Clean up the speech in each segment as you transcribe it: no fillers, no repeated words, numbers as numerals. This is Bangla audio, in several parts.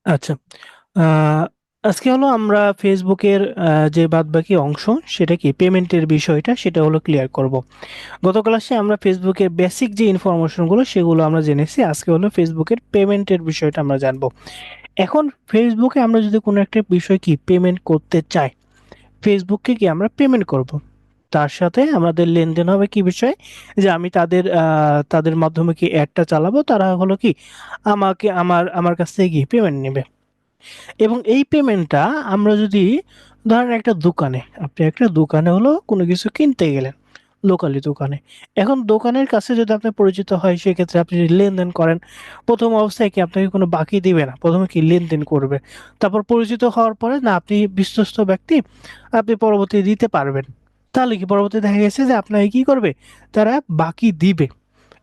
আচ্ছা। আ আজকে হলো আমরা ফেসবুকের যে বাদবাকি অংশ সেটা কি পেমেন্টের বিষয়টা সেটা হলো ক্লিয়ার করব। গত ক্লাসে আমরা ফেসবুকের বেসিক যে ইনফরমেশন গুলো সেগুলো আমরা জেনেছি। আজকে হলো ফেসবুকের পেমেন্টের বিষয়টা আমরা জানবো। এখন ফেসবুকে আমরা যদি কোনো একটা বিষয় কি পেমেন্ট করতে চাই, ফেসবুককে কি আমরা পেমেন্ট করব। তার সাথে আমাদের লেনদেন হবে কি বিষয়ে? যে আমি তাদের মাধ্যমে কি অ্যাডটা চালাবো, তারা হলো কি আমাকে আমার কাছ থেকে কি পেমেন্ট নেবে। এবং এই পেমেন্টটা আমরা যদি ধরেন একটা দোকানে, আপনি একটা দোকানে হলো কোনো কিছু কিনতে গেলেন, লোকালি দোকানে। এখন দোকানের কাছে যদি আপনার পরিচিত হয় সেক্ষেত্রে আপনি যদি লেনদেন করেন, প্রথম অবস্থায় কি আপনাকে কোনো বাকি দিবে না, প্রথমে কি লেনদেন করবে। তারপর পরিচিত হওয়ার পরে না আপনি বিশ্বস্ত ব্যক্তি, আপনি পরবর্তী দিতে পারবেন। তাহলে কি পরবর্তী দেখা গেছে যে আপনাকে কি করবে, তারা বাকি দিবে।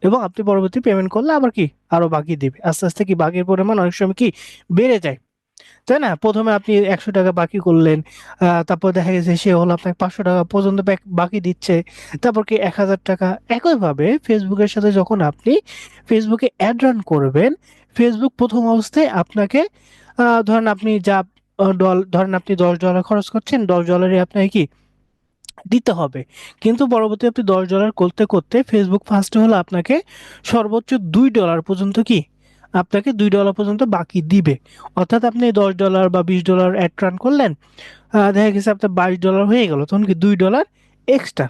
এবং আপনি পরবর্তী পেমেন্ট করলে আবার কি আরো বাকি দিবে। আস্তে আস্তে কি বাকির পরিমাণ অনেক সময় কি বেড়ে যায়, তাই না? ১ম এ আপনি ৳১০০ বাকি করলেন। তারপর দেখা গেছে সে হলো আপনাকে ৳৫০০ পর্যন্ত বাকি দিচ্ছে। তারপর কি ৳১,০০০। একইভাবে ফেসবুকের সাথে যখন আপনি ফেসবুকে এড রান করবেন, ফেসবুক ১ম অবস্থায় আপনাকে ধরেন আপনি যা ধরেন আপনি $১০ খরচ করছেন, $১০ আপনাকে কি দিতে হবে। কিন্তু পরবর্তী আপনি $১০ করতে, করতে ফেসবুক ফার্স্ট এ হলো আপনাকে সর্বোচ্চ $২ পর্যন্ত কি আপনাকে $২ পর্যন্ত বাকি দিবে। অর্থাৎ আপনি $১০ বা $২০ অ্যাড রান করলেন, দেখা গেছে আপনার $২২ হয়ে গেল। তখন কি $২ এক্সট্রা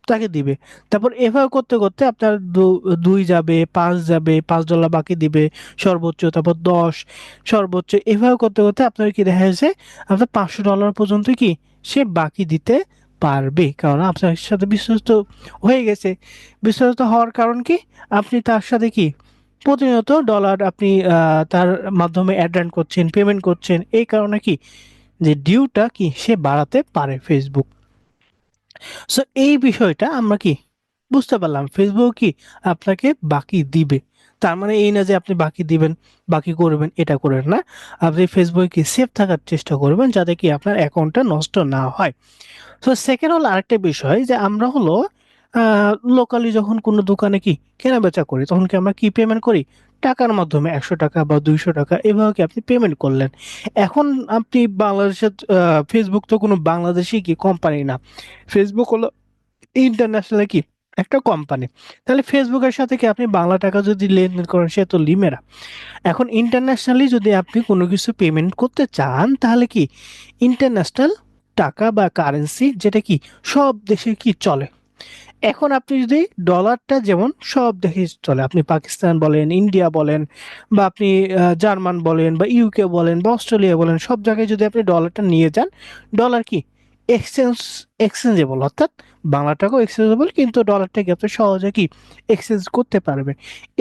তাকে দিবে। তারপর এভাবে করতে, করতে আপনার ২ যাবে, ৫ যাবে, $৫ বাকি দিবে সর্বোচ্চ, তারপর ১০ সর্বোচ্চ। এভাবে করতে, করতে আপনার কি দেখা যাচ্ছে আপনার $৫০০ পর্যন্ত কি সে বাকি দিতে পারবে। কারণ আপনার সাথে বিশ্বস্ত হয়ে গেছে। বিশ্বস্ত হওয়ার কারণ কি? আপনি তার সাথে কি প্রতিনিয়ত ডলার আপনি তার মাধ্যমে এড রান করছেন, পেমেন্ট করছেন। এই কারণে কি যে ডিউটা কি সে বাড়াতে পারে ফেসবুক। সো এই বিষয়টা আমরা কি বুঝতে পারলাম, ফেসবুক কি আপনাকে বাকি দিবে। তার মানে এই না যে আপনি বাকি দিবেন, বাকি করবেন, এটা করেন না। আপনি ফেসবুকে কি সেফ থাকার চেষ্টা করবেন যাতে কি আপনার অ্যাকাউন্টটা নষ্ট না হয়। তো সেকেন্ড হলো আরেকটা বিষয় যে আমরা হলো লোকালি যখন কোনো দোকানে কি কেনাবেচা করি তখন কি আমরা কি পেমেন্ট করি, টাকার মাধ্যমে ৳১০০ বা ৳২০০ এভাবে কি আপনি পেমেন্ট করলেন। এখন আপনি বাংলাদেশের ফেসবুক তো কোনো বাংলাদেশি কি কোম্পানি না। ফেসবুক হলো ইন্টারন্যাশনাল কি একটা কোম্পানি। তাহলে ফেসবুকের সাথে কি আপনি বাংলা টাকা যদি লেনদেন করেন সে তো লিমেরা। এখন ইন্টারন্যাশনালি যদি আপনি কোনো কিছু পেমেন্ট করতে চান তাহলে কি ইন্টারন্যাশনাল টাকা বা কারেন্সি যেটা কি সব দেশে কি চলে। এখন আপনি যদি ডলারটা যেমন সব দেশে চলে, আপনি পাকিস্তান বলেন, ইন্ডিয়া বলেন বা আপনি জার্মান বলেন বা ইউকে বলেন বা অস্ট্রেলিয়া বলেন, সব জায়গায় যদি আপনি ডলারটা নিয়ে যান, ডলার কি এক্সচেঞ্জ এক্সচেঞ্জেবল, অর্থাৎ বাংলা টাকাও এক্সচেঞ্জেবল, কিন্তু ডলারটাকে আপনি সহজে কি এক্সচেঞ্জ করতে পারবেন।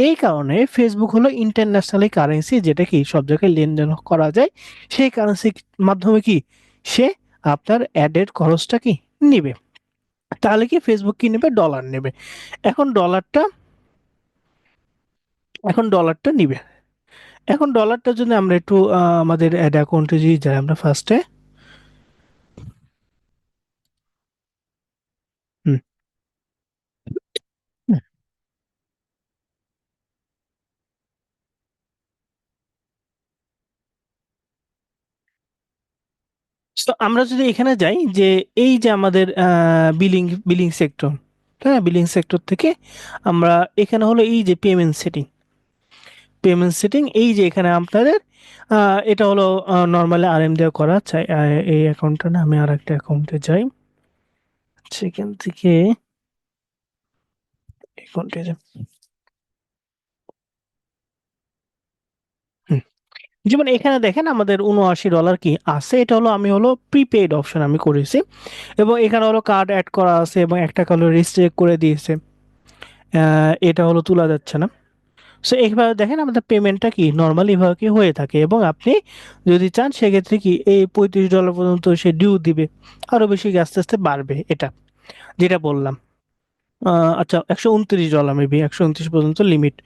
এই কারণে ফেসবুক হলো ইন্টারন্যাশনালি কারেন্সি যেটা কি সব জায়গায় লেনদেন করা যায়। সেই কারেন্সির মাধ্যমে কি সে আপনার অ্যাডের খরচটা কি নিবে। তাহলে কি ফেসবুক কি নেবে, ডলার নেবে। এখন ডলারটা এখন ডলারটা নিবে। এখন ডলারটা যদি আমরা একটু আমাদের অ্যাড অ্যাকাউন্টে যদি যাই আমরা ফার্স্টে। হুম হুম। তো আমরা যদি এখানে যাই যে এই যে আমাদের বিলিং সেক্টর, হ্যাঁ বিলিং সেক্টর থেকে আমরা এখানে হলো এই যে পেমেন্ট সেটিং এই যে এখানে আপনাদের এটা হলো নর্মালি আরএম দিয়ে করা চাই। এই অ্যাকাউন্টটা না আমি আর একটা অ্যাকাউন্টে যাই, সেখান থেকে অ্যাকাউন্টে যাই। হুম। যেমন এখানে দেখেন আমাদের $৭৯ কি আছে, এটা হলো আমি হলো প্রিপেইড অপশন আমি করেছি। এবং এখানে হলো কার্ড অ্যাড করা আছে এবং একটা হলো রেস্ট্রিক্ট করে দিয়েছে। এটা হলো তোলা যাচ্ছে না। সো এইভাবে দেখেন আমাদের পেমেন্টটা কি নর্মালি এভাবে কি হয়ে থাকে। এবং আপনি যদি চান সেক্ষেত্রে কি এই $৩৫ পর্যন্ত সে ডিউ দিবে, আরো বেশি কি আস্তে আস্তে বাড়বে। এটা যেটা বললাম। আচ্ছা, $১২৯ মেবি ১২৯ পর্যন্ত লিমিট,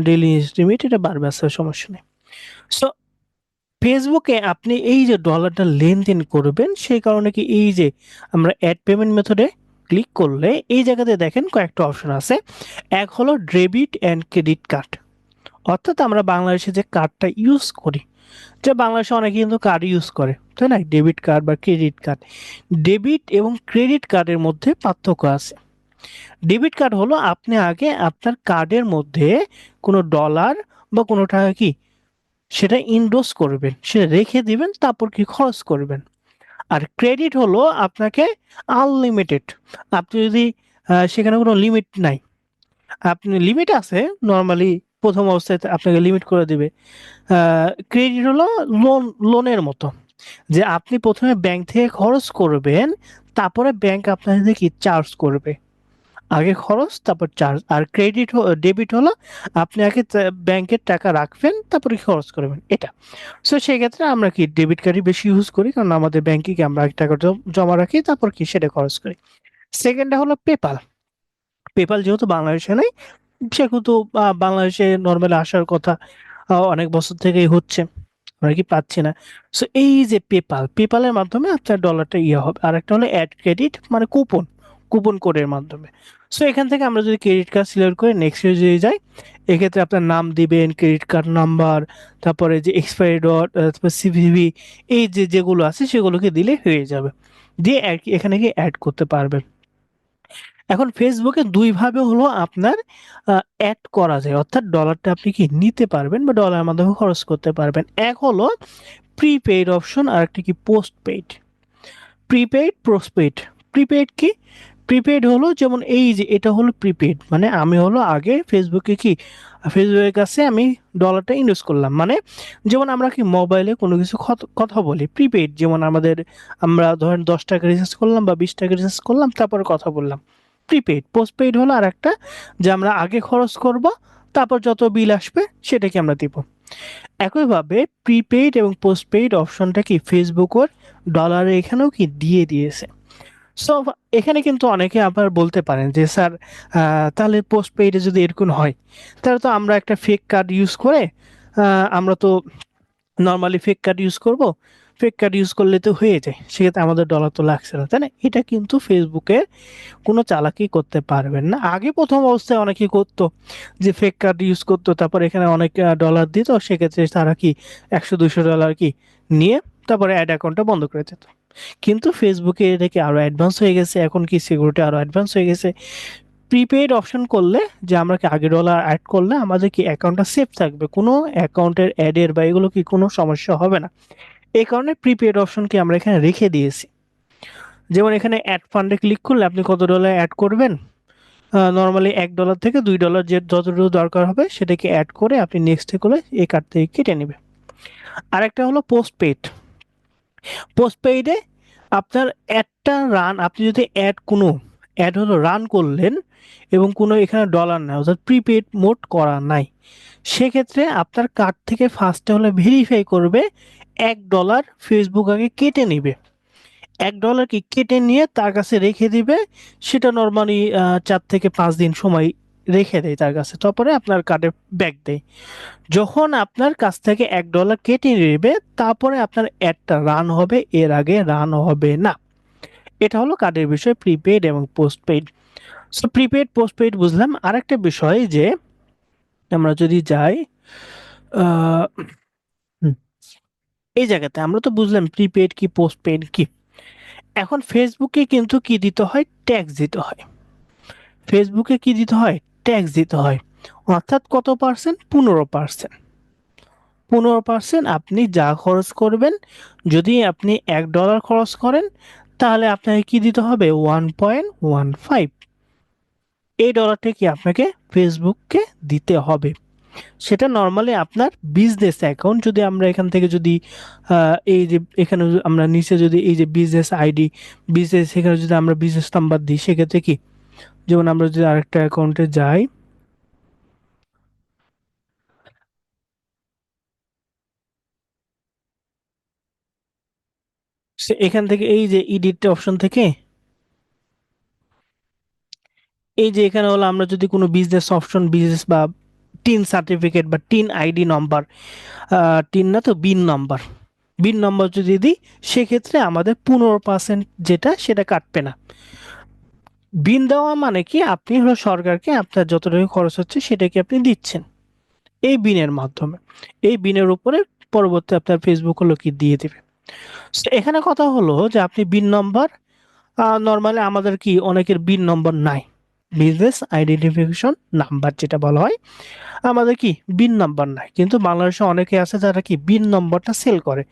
ডেইলি লিমিট, এটা বাড়বে আস্তে আস্তে, সমস্যা নেই। সো ফেসবুকে আপনি এই যে ডলারটা লেনদেন করবেন সেই কারণে কি এই যে আমরা অ্যাড পেমেন্ট মেথডে ক্লিক করলে এই জায়গাতে দেখেন কয়েকটা অপশন আছে। এক হলো ডেবিট অ্যান্ড ক্রেডিট কার্ড, অর্থাৎ আমরা বাংলাদেশে যে কার্ডটা ইউজ করি, যে বাংলাদেশে অনেকে কিন্তু কার্ড ইউজ করে, তাই না? ডেবিট কার্ড বা ক্রেডিট কার্ড। ডেবিট এবং ক্রেডিট কার্ডের মধ্যে পার্থক্য আছে। ডেবিট কার্ড হলো আপনি আগে আপনার কার্ডের মধ্যে কোনো ডলার বা কোনো টাকা কি সেটা ইনডোস করবেন, সেটা রেখে দিবেন, তারপর কি খরচ করবেন। আর ক্রেডিট হলো আপনাকে আনলিমিটেড, আপনি যদি সেখানে কোনো লিমিট নাই, আপনি লিমিট আছে নর্মালি, প্রথম অবস্থায় আপনাকে লিমিট করে দিবে। ক্রেডিট হলো লোনের মতো, যে আপনি প্রথমে ব্যাংক থেকে খরচ করবেন, তারপরে ব্যাংক আপনাদের কি চার্জ করবে। আগে খরচ তারপর চার্জ। আর ডেবিট হলো আপনি আগে ব্যাংকের টাকা রাখবেন, তারপরে খরচ করবেন, এটা। সো সেক্ষেত্রে আমরা কি ডেবিট কার্ডই বেশি ইউজ করি, কারণ আমাদের ব্যাংকে কি আমরা আগে টাকা জমা রাখি, তারপর কি সেটা খরচ করি। সেকেন্ডটা হলো পেপাল। পেপাল যেহেতু বাংলাদেশে নাই, সেহেতু বাংলাদেশে নর্মালি আসার কথা, অনেক বছর থেকেই হচ্ছে, আমরা কি পাচ্ছি না। সো এই যে পেপালের মাধ্যমে আপনার ডলারটা ইয়ে হবে। আর একটা হলো অ্যাড ক্রেডিট, মানে কুপন, কুপন কোডের মাধ্যমে। সো এখান থেকে আমরা যদি ক্রেডিট কার্ড সিলেক্ট করে নেক্সট যদি যাই, এক্ষেত্রে আপনার নাম দিবেন, ক্রেডিট কার্ড নাম্বার, তারপরে যে এক্সপায়ারি ডট, তারপর সিভিভি, এই যে যেগুলো আছে সেগুলোকে দিলে হয়ে যাবে। দিয়ে এখানে কি অ্যাড করতে পারবেন। এখন ফেসবুকে দুই ভাবে হলো আপনার অ্যাড করা যায়, অর্থাৎ ডলারটা আপনি কি নিতে পারবেন বা ডলারের মাধ্যমে খরচ করতে পারবেন। এক হলো প্রিপেইড অপশন, আর একটা কি post paid. Prepaid, postpaid. Prepaid কি? প্রিপেইড হলো যেমন এই যে এটা হলো প্রিপেইড, মানে আমি হলো আগে ফেসবুকে কি ফেসবুকের কাছে আমি ডলারটা ইনভেস্ট করলাম, মানে যেমন আমরা কি মোবাইলে কোনো কিছু কথা বলি প্রিপেইড, যেমন আমরা ধরেন 10 টাকা রিচার্জ করলাম বা 20 টাকা রিচার্জ করলাম, তারপরে কথা বললাম, প্রিপেইড। পোস্টপেইড হলো আর একটা, যে আমরা আগে খরচ করব, তারপর যত বিল আসবে সেটাকে আমরা দিব। একইভাবে প্রিপেইড এবং পোস্টপেইড অপশনটা কি ফেসবুকের ডলারে এখানেও কি দিয়ে দিয়েছে। সো এখানে কিন্তু অনেকে আবার বলতে পারেন যে স্যার, তাহলে পোস্টপেইডে যদি এরকম হয়, তাহলে তো আমরা একটা ফেক কার্ড ইউজ করে, আমরা তো নর্মালি ফেক কার্ড ইউজ করব, ফেক কার্ড ইউজ করলে তো হয়ে যায়, সেক্ষেত্রে আমাদের ডলার তো লাগছে না, তাই না? এটা কিন্তু ফেসবুকের কোনো চালাকি করতে পারবেন না। আগে প্রথম অবস্থায় অনেকে করতো, যে ফেক কার্ড ইউজ করতো, তারপর এখানে অনেক ডলার দিত, সেক্ষেত্রে তারা কি 100-200 ডলার কি নিয়ে তারপরে অ্যাড অ্যাকাউন্টটা বন্ধ করে দিত। কিন্তু ফেসবুকে এটা কি আরো অ্যাডভান্স হয়ে গেছে, এখন কি সিকিউরিটি আরো অ্যাডভান্স হয়ে গেছে। প্রিপেইড অপশন করলে, যে আমরা কি আগে ডলার অ্যাড করলে আমাদের কি অ্যাকাউন্টটা সেফ থাকবে, কোনো অ্যাকাউন্টের অ্যাডের বা এগুলো কি কোনো সমস্যা হবে না। এই কারণে প্রিপেইড অপশন কি আমরা এখানে রেখে দিয়েছি। যেমন এখানে অ্যাড ফান্ডে ক্লিক করলে আপনি কত ডলার অ্যাড করবেন, নর্মালি $1 থেকে $2 যে যতটুকু দরকার হবে সেটাকে অ্যাড করে আপনি নেক্সটে করে এই কার্ড থেকে কেটে নেবে। আরেকটা হলো পোস্টপেইড। পোস্টপেইডে আপনার অ্যাডটা রান, আপনি যদি কোনো অ্যাড হলো রান করলেন এবং কোনো এখানে ডলার নাই, অর্থাৎ প্রিপেইড মোড করা নাই, সেক্ষেত্রে আপনার কার্ড থেকে ফার্স্টে হলে ভেরিফাই করবে, $1 ফেসবুক আগে কেটে নিবে। $1 কি কেটে নিয়ে তার কাছে রেখে দিবে। সেটা নর্মালি 4 থেকে 5 দিন সময় রেখে দেয় তার কাছে, তারপরে আপনার কার্ডে ব্যাক দেয়। যখন আপনার কাছ থেকে $1 কেটে নেবে, তারপরে আপনার অ্যাডটা রান হবে, এর আগে রান হবে না। এটা হলো কার্ডের বিষয়, প্রিপেইড এবং পোস্টপেইড। সো প্রিপেইড পোস্টপেইড বুঝলাম। আরেকটা বিষয় যে আমরা যদি যাই, আহ, হুম, এই জায়গাতে আমরা তো বুঝলাম প্রিপেইড কি পোস্টপেইড কি। এখন ফেসবুকে কিন্তু কি দিতে হয়, ট্যাক্স দিতে হয়। ফেসবুকে কি দিতে হয়, ট্যাক্স দিতে হয়। অর্থাৎ কত পার্সেন্ট, 15%। 15% আপনি যা খরচ করবেন, যদি আপনি $1 খরচ করেন, তাহলে আপনাকে কি দিতে হবে, 1.15। এই ডলারটা কি আপনাকে ফেসবুককে দিতে হবে। সেটা নর্মালি আপনার বিজনেস অ্যাকাউন্ট, যদি আমরা এখান থেকে যদি এই যে এখানে আমরা নিচে যদি এই যে বিজনেস আইডি, বিজনেস, এখানে যদি আমরা বিজনেস নাম্বার দিই, সেক্ষেত্রে কি, যেমন আমরা যদি আরেকটা অ্যাকাউন্টে যাই, এখান থেকে এই যে এডিট অপশন থেকে, এই যে এখানে হলো আমরা যদি কোনো বিজনেস অপশন, বিজনেস বা টিন সার্টিফিকেট বা টিন আইডি নাম্বার, টিন না তো বিন নাম্বার, বিন নাম্বার যদি দিই, সেক্ষেত্রে আমাদের 15% যেটা সেটা কাটবে না। বিন দেওয়া মানে কি, আপনি হলো সরকারকে আপনার যতটুকু খরচ হচ্ছে সেটাকে আপনি দিচ্ছেন। এই বিনের মাধ্যমে। এই বিনের উপরে পরবর্তী আপনার ফেসবুক হলো কি দিয়ে দিবে। So, এখানে কথা হলো যে আপনি বিন নম্বর, নরমালি আমাদের কি অনেকের বিন নম্বর নাই, বিজনেস আইডেন্টিফিকেশন নাম্বার যেটা বলা হয়, আমাদের কি বিন নাম্বার নাই, কিন্তু বাংলাদেশে অনেকে আছে যারা কি বিন নম্বরটা সেল করে।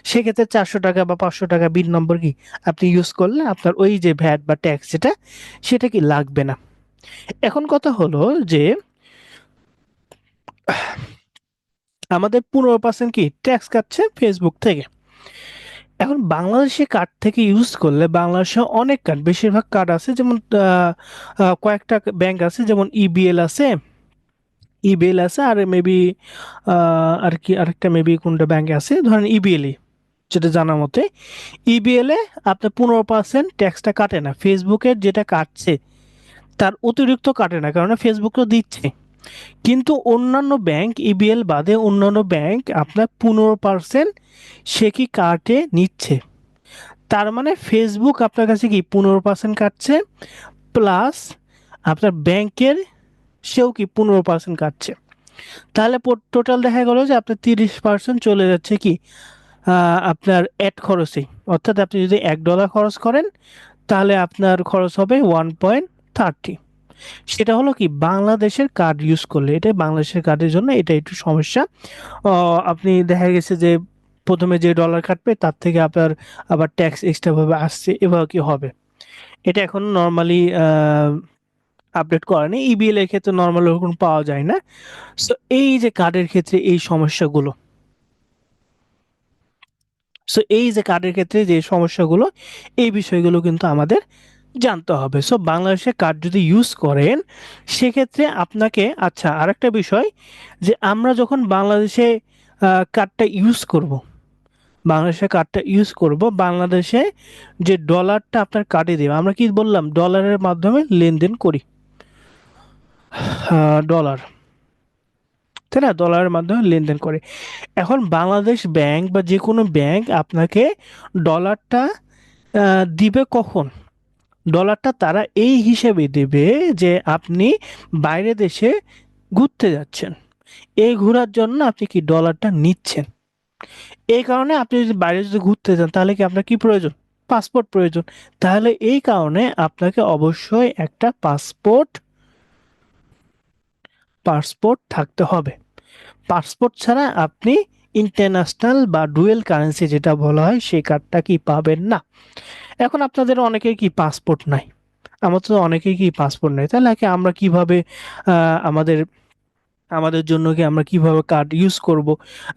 সেক্ষেত্রে 400 টাকা বা 500 টাকা বিন নম্বর কি আপনি ইউজ করলে আপনার ওই যে ভ্যাট বা ট্যাক্স যেটা, সেটা কি লাগবে না। এখন কথা হলো যে আমাদের 15% কি ট্যাক্স কাটছে ফেসবুক থেকে। এখন বাংলাদেশে কার্ড থেকে ইউজ করলে বাংলাদেশে অনেক কার্ড, বেশিরভাগ কার্ড আছে, যেমন কয়েকটা ব্যাংক আছে, যেমন ইবিএল আছে, আর মেবি আর কি আরেকটা মেবি কোনটা ব্যাংক আছে, ধরেন ইবিএলই, যেটা জানার মতে ইবিএল এ আপনার 15% ট্যাক্সটা কাটে না, ফেসবুকের যেটা কাটছে তার অতিরিক্ত কাটে না, কারণ ফেসবুক তো দিচ্ছে। কিন্তু অন্যান্য ব্যাংক, ইবিএল বাদে অন্যান্য ব্যাংক আপনার 15% সে কি কাটে নিচ্ছে। তার মানে ফেসবুক আপনার কাছে কি 15% কাটছে, প্লাস আপনার ব্যাংকের সেও কি 15% কাটছে। তাহলে টোটাল দেখা গেল যে আপনার 30% চলে যাচ্ছে কি আপনার অ্যাড খরচেই। অর্থাৎ আপনি যদি $1 খরচ করেন তাহলে আপনার খরচ হবে 1.30। সেটা হলো কি বাংলাদেশের কার্ড ইউজ করলে, এটা বাংলাদেশের কার্ডের জন্য এটা একটু সমস্যা। আপনি দেখা গেছে যে প্রথমে যে ডলার কাটবে তার থেকে আপনার আবার ট্যাক্স এক্সট্রা ভাবে আসছে, এভাবে কি হবে। এটা এখন নর্মালি আপডেট করা নেই, ইবিএল এর ক্ষেত্রে নর্মাল ওরকম পাওয়া যায় না। সো এই যে কার্ডের ক্ষেত্রে এই সমস্যাগুলো, যে সমস্যাগুলো, এই বিষয়গুলো কিন্তু আমাদের জানতে হবে। সো বাংলাদেশে কার্ড যদি ইউজ করেন সেক্ষেত্রে আপনাকে, আচ্ছা আরেকটা বিষয়, যে আমরা যখন বাংলাদেশে কার্ডটা ইউজ করব, বাংলাদেশে যে ডলারটা আপনার কার্ডে দেবে, আমরা কি বললাম ডলারের মাধ্যমে লেনদেন করি, ডলার, তাই না, ডলারের মাধ্যমে লেনদেন করে। এখন বাংলাদেশ ব্যাংক বা যে কোনো ব্যাংক আপনাকে ডলারটা দিবে কখন, ডলারটা তারা এই হিসেবে দেবে যে আপনি বাইরে দেশে ঘুরতে যাচ্ছেন, এই ঘোরার জন্য আপনি কি ডলারটা নিচ্ছেন। এই কারণে আপনি যদি বাইরে যদি ঘুরতে যান তাহলে কি আপনার কি প্রয়োজন, পাসপোর্ট প্রয়োজন। তাহলে এই কারণে আপনাকে অবশ্যই একটা পাসপোর্ট থাকতে হবে। পাসপোর্ট ছাড়া আপনি ইন্টারন্যাশনাল বা ডুয়েল কারেন্সি যেটা বলা হয় সেই কার্ডটা কি পাবেন না। এখন আপনাদের অনেকের কি পাসপোর্ট নাই, আমার তো অনেকেই কি পাসপোর্ট নেই, তাহলে কি আমরা কিভাবে আমাদের আমাদের জন্য কি আমরা কিভাবে কার্ড ইউজ করব।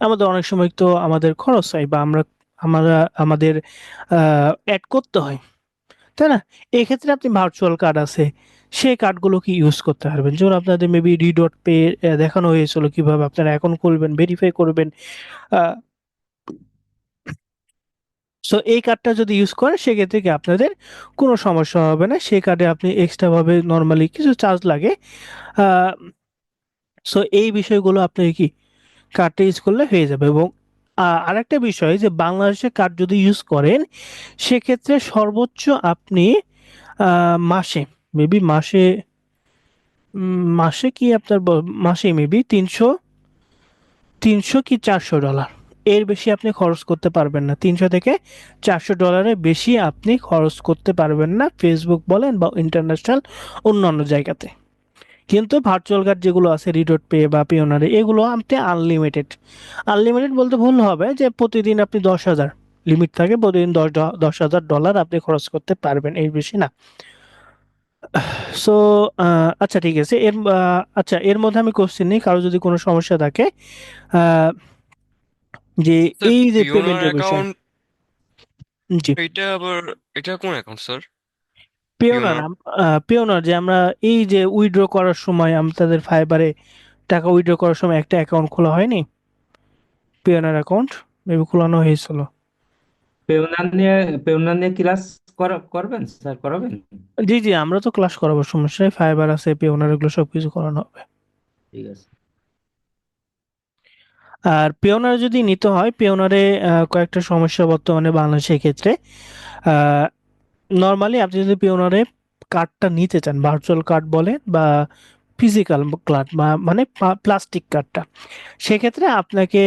আমাদের অনেক সময় তো আমাদের খরচ হয় বা আমরা আমাদের অ্যাড করতে হয়, তাই না। এক্ষেত্রে আপনি ভার্চুয়াল কার্ড আছে, সেই কার্ডগুলো কি ইউজ করতে পারবেন, যেমন আপনাদের মেবি ডট পে দেখানো হয়েছিল কিভাবে আপনারা অ্যাকাউন্ট খুলবেন, ভেরিফাই করবেন। সো এই কার্ডটা যদি ইউজ করেন সেক্ষেত্রে কি আপনাদের কোনো সমস্যা হবে না, সেই কার্ডে আপনি এক্সট্রা ভাবে নর্মালি কিছু চার্জ লাগে। সো এই বিষয়গুলো আপনি কি কার্ডটা ইউজ করলে হয়ে যাবে। এবং আরেকটা বিষয় যে বাংলাদেশে কার্ড যদি ইউজ করেন সেক্ষেত্রে সর্বোচ্চ আপনি মাসে, মেবি মাসে কি আপনার মাসে মেবি 300 কি $400, এর বেশি আপনি খরচ করতে পারবেন না। 300 থেকে $400 বেশি আপনি খরচ করতে পারবেন না, ফেসবুক বলেন বা ইন্টারন্যাশনাল অন্যান্য জায়গাতে। কিন্তু ভার্চুয়াল কার্ড যেগুলো আছে রিডট পে বা পিওনারে, এগুলো আপনি আনলিমিটেড, বলতে ভুল হবে, যে প্রতিদিন আপনি 10,000 লিমিট থাকে, প্রতিদিন 10,000 ডলার আপনি খরচ করতে পারবেন, এর বেশি না। সো আচ্ছা ঠিক আছে, আচ্ছা এর মধ্যে আমি কোশ্চেন নিই, কারো যদি কোনো সমস্যা থাকে আহ, যে স্যার এই যে পিওনার পেমেন্টের বিষয়। অ্যাকাউন্ট জি, এটা আবার এটা কোন অ্যাকাউন্ট স্যার? Payoneer, Payoneer. যে আমরা এই যে উইথড্র করার সময় আমাদের ফাইবারে টাকা উইথড্র করার সময় একটা অ্যাকাউন্ট খোলা হয়নি, পেওনার অ্যাকাউন্ট মেবি খোলানো হয়েছিল। পেওনার নিয়ে পেওনার নিয়ে ক্লাস করবেন স্যার, করাবেন? জি জি, আমরা তো ক্লাস করাবো, সমস্যা নেই, ফাইবার আছে, পেওনার, এগুলো সবকিছু করানো হবে। ঠিক আছে। আর পেওনার যদি নিতে হয়, পেওনারে কয়েকটা সমস্যা বর্তমানে বাংলাদেশের ক্ষেত্রে। নর্মালি আপনি যদি পেওনারে কার্ডটা নিতে চান, ভার্চুয়াল কার্ড বলেন বা ফিজিক্যাল কার্ড বা মানে প্লাস্টিক কার্ডটা, সেক্ষেত্রে আপনাকে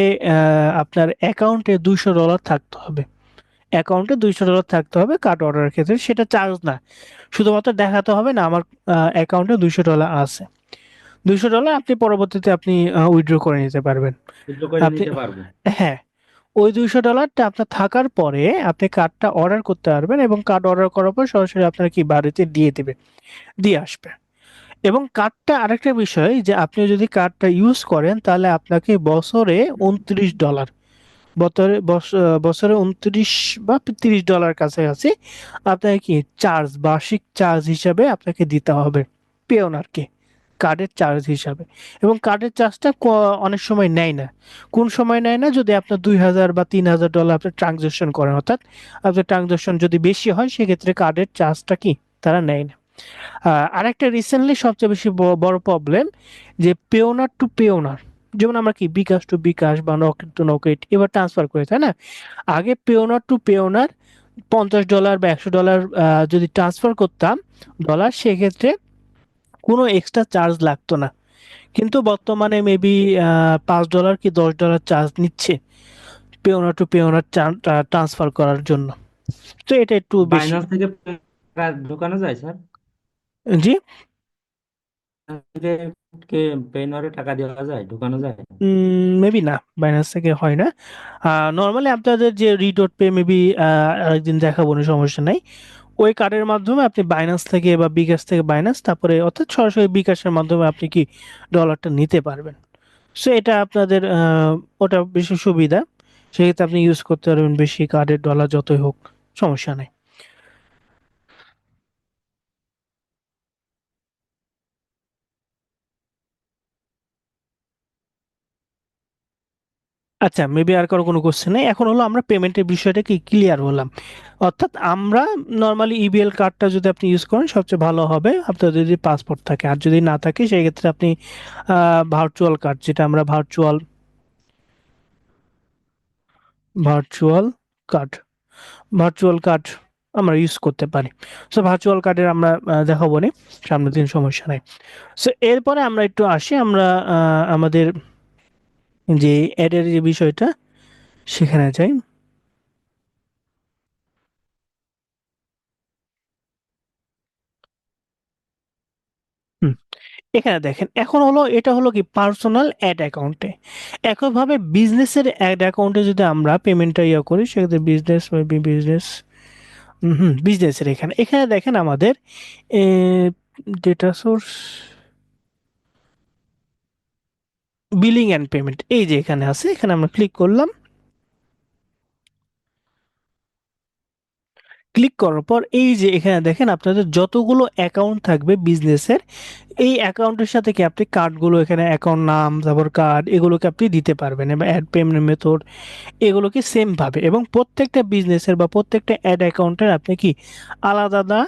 আপনার অ্যাকাউন্টে $200 থাকতে হবে। অ্যাকাউন্টে $200 থাকতে হবে কার্ড অর্ডারের ক্ষেত্রে, সেটা চার্জ না, শুধুমাত্র দেখাতে হবে না আমার অ্যাকাউন্টে $200 আছে। $200 আপনি পরবর্তীতে আপনি উইথড্র করে নিতে পারবেন। উইথড্র করে আপনি, নিতে পারবো? হ্যাঁ, ওই $200টা আপনার থাকার পরে আপনি কার্ডটা অর্ডার করতে পারবেন, এবং কার্ড অর্ডার করার পর সরাসরি আপনার কি বাড়িতে দিয়ে দিবে, দিয়ে আসবে। এবং কার্ডটা আরেকটা বিষয় যে আপনি যদি কার্ডটা ইউজ করেন তাহলে আপনাকে বছরে $29, বছরে 29 বা $30 কাছাকাছি আপনাকে কি চার্জ, বার্ষিক চার্জ হিসাবে আপনাকে দিতে হবে পে ওনারকে, কার্ডের চার্জ হিসাবে। এবং কার্ডের চার্জটা অনেক সময় নেয় না। কোন সময় নেয় না? যদি আপনার 2000 বা $3000 আপনি ট্রানজাকশন করেন, অর্থাৎ আপনার ট্রানজাকশন যদি বেশি হয় সেক্ষেত্রে কার্ডের চার্জটা কি তারা নেয় না। আরেকটা রিসেন্টলি সবচেয়ে বেশি বড় প্রবলেম, যে পেওনার টু পেওনার, যেমন আমরা কি বিকাশ টু বিকাশ বা নকেট টু নকেট এবার ট্রান্সফার করি, তাই না? আগে পেওনার টু পেওনার $50 বা $100 যদি ট্রান্সফার করতাম ডলার, সেক্ষেত্রে কোনো এক্সট্রা চার্জ লাগতো না। কিন্তু বর্তমানে মেবি $5 কি $10 চার্জ নিচ্ছে পেওনা টু পেওনার ট্রান্সফার করার জন্য। তো এটা একটু বেশি। বাইন্যান্স থেকে টাকা ঢোকানো যায় স্যার? জি। থেকে কে পেনরে টাকা দেওয়া যায়, ঢোকানো যায়? মেবি না, বাইন্যান্স থেকে হয় না। নর্মালি আপনাদের যে রিডট পে মেবি আরেকদিন দেখাবো না, সমস্যা নাই। ওই কার্ডের মাধ্যমে আপনি বাইন্যান্স থেকে বা বিকাশ থেকে বাইন্যান্স, তারপরে অর্থাৎ সরাসরি বিকাশের মাধ্যমে আপনি কি ডলারটা নিতে পারবেন। সো এটা আপনাদের ওটা বেশি সুবিধা, সেক্ষেত্রে আপনি ইউজ করতে পারবেন বেশি কার্ডের ডলার যতই হোক, সমস্যা নেই। আচ্ছা, মেবি আর কারো কোনো কোশ্চেন নেই। এখন হলো আমরা পেমেন্টের বিষয়টা কি ক্লিয়ার হলাম। অর্থাৎ আমরা নর্মালি ইবিএল কার্ডটা যদি আপনি ইউজ করেন সবচেয়ে ভালো হবে আপনার যদি পাসপোর্ট থাকে, আর যদি না থাকে সেই ক্ষেত্রে আপনি ভার্চুয়াল কার্ড, যেটা আমরা ভার্চুয়াল কার্ড ভার্চুয়াল কার্ড আমরা ইউজ করতে পারি। সো ভার্চুয়াল কার্ডের আমরা দেখাবো নি সামনের দিন, সমস্যা নাই। সো এরপরে আমরা একটু আসি, আমরা আমাদের যে অ্যাডের যে বিষয়টা সেখানে যাই। হুম, এখানে দেখেন, এখন হলো এটা হলো কি পার্সোনাল অ্যাড অ্যাকাউন্টে। একইভাবে বিজনেসের অ্যাড অ্যাকাউন্টে যদি আমরা পেমেন্টটা ইয়ে করি, সেক্ষেত্রে বিজনেস বিজনেস, হুম, বিজনেসের এখানে এখানে দেখেন আমাদের data source, billing and payment, এই যে এখানে আছে, এখানে আমরা ক্লিক করলাম। ক্লিক করার পর এই যে এখানে দেখেন আপনাদের যতগুলো অ্যাকাউন্ট থাকবে বিজনেসের, এই অ্যাকাউন্টের সাথে কি আপনি কার্ডগুলো, এখানে অ্যাকাউন্ট নাম, তারপর কার্ড, এগুলোকে আপনি দিতে পারবেন, এবং অ্যাড পেমেন্ট মেথড এগুলোকে সেম ভাবে, এবং প্রত্যেকটা বিজনেসের বা প্রত্যেকটা অ্যাড অ্যাকাউন্টের আপনি কি আলাদা আলাদা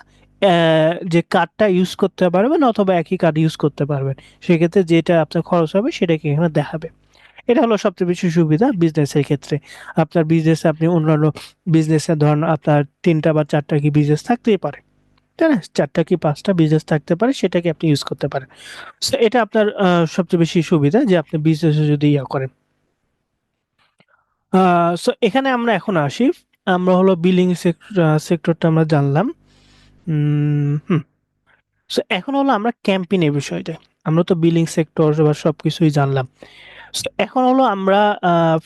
যে কার্ডটা ইউজ করতে পারবেন, অথবা একই কার্ড ইউজ করতে পারবেন। সেক্ষেত্রে যেটা আপনার খরচ হবে সেটাকে এখানে দেখাবে। এটা হলো সবচেয়ে বেশি সুবিধা বিজনেসের ক্ষেত্রে। আপনার বিজনেসে আপনি অন্যান্য বিজনেসে ধরুন আপনার 3টা বা 4টা কি বিজনেস থাকতেই পারে, তাই না? 4টা কি 5টা বিজনেস থাকতে পারে, সেটাকে আপনি ইউজ করতে পারেন। সো এটা আপনার সবচেয়ে বেশি সুবিধা যে আপনি বিজনেসে যদি ইয়া করেন। সো এখানে আমরা এখন আসি, আমরা হলো বিলিং সেক্টরটা আমরা জানলাম। হুম। সো এখন হলো আমরা ক্যাম্পেইনের বিষয়টা, আমরা তো বিলিং সেক্টর বা সবকিছুই জানলাম। So, এখন হলো আমরা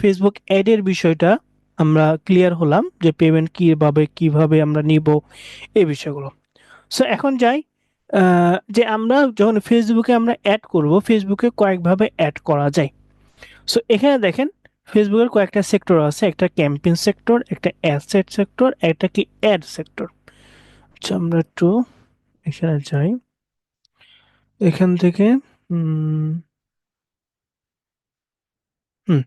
ফেসবুক অ্যাডের বিষয়টা আমরা ক্লিয়ার হলাম, যে পেমেন্ট কিভাবে কিভাবে আমরা নিব, এই বিষয়গুলো। সো এখন যাই, যে আমরা যখন ফেসবুকে আমরা অ্যাড করব, ফেসবুকে কয়েকভাবে অ্যাড করা যায়। সো এখানে দেখেন ফেসবুকের কয়েকটা সেক্টর আছে, একটা ক্যাম্পেইন সেক্টর, একটা অ্যাসেট সেক্টর, একটা কি অ্যাড সেক্টর। আচ্ছা, আমরা একটু এখানে যাই, এখান থেকে হুম হুম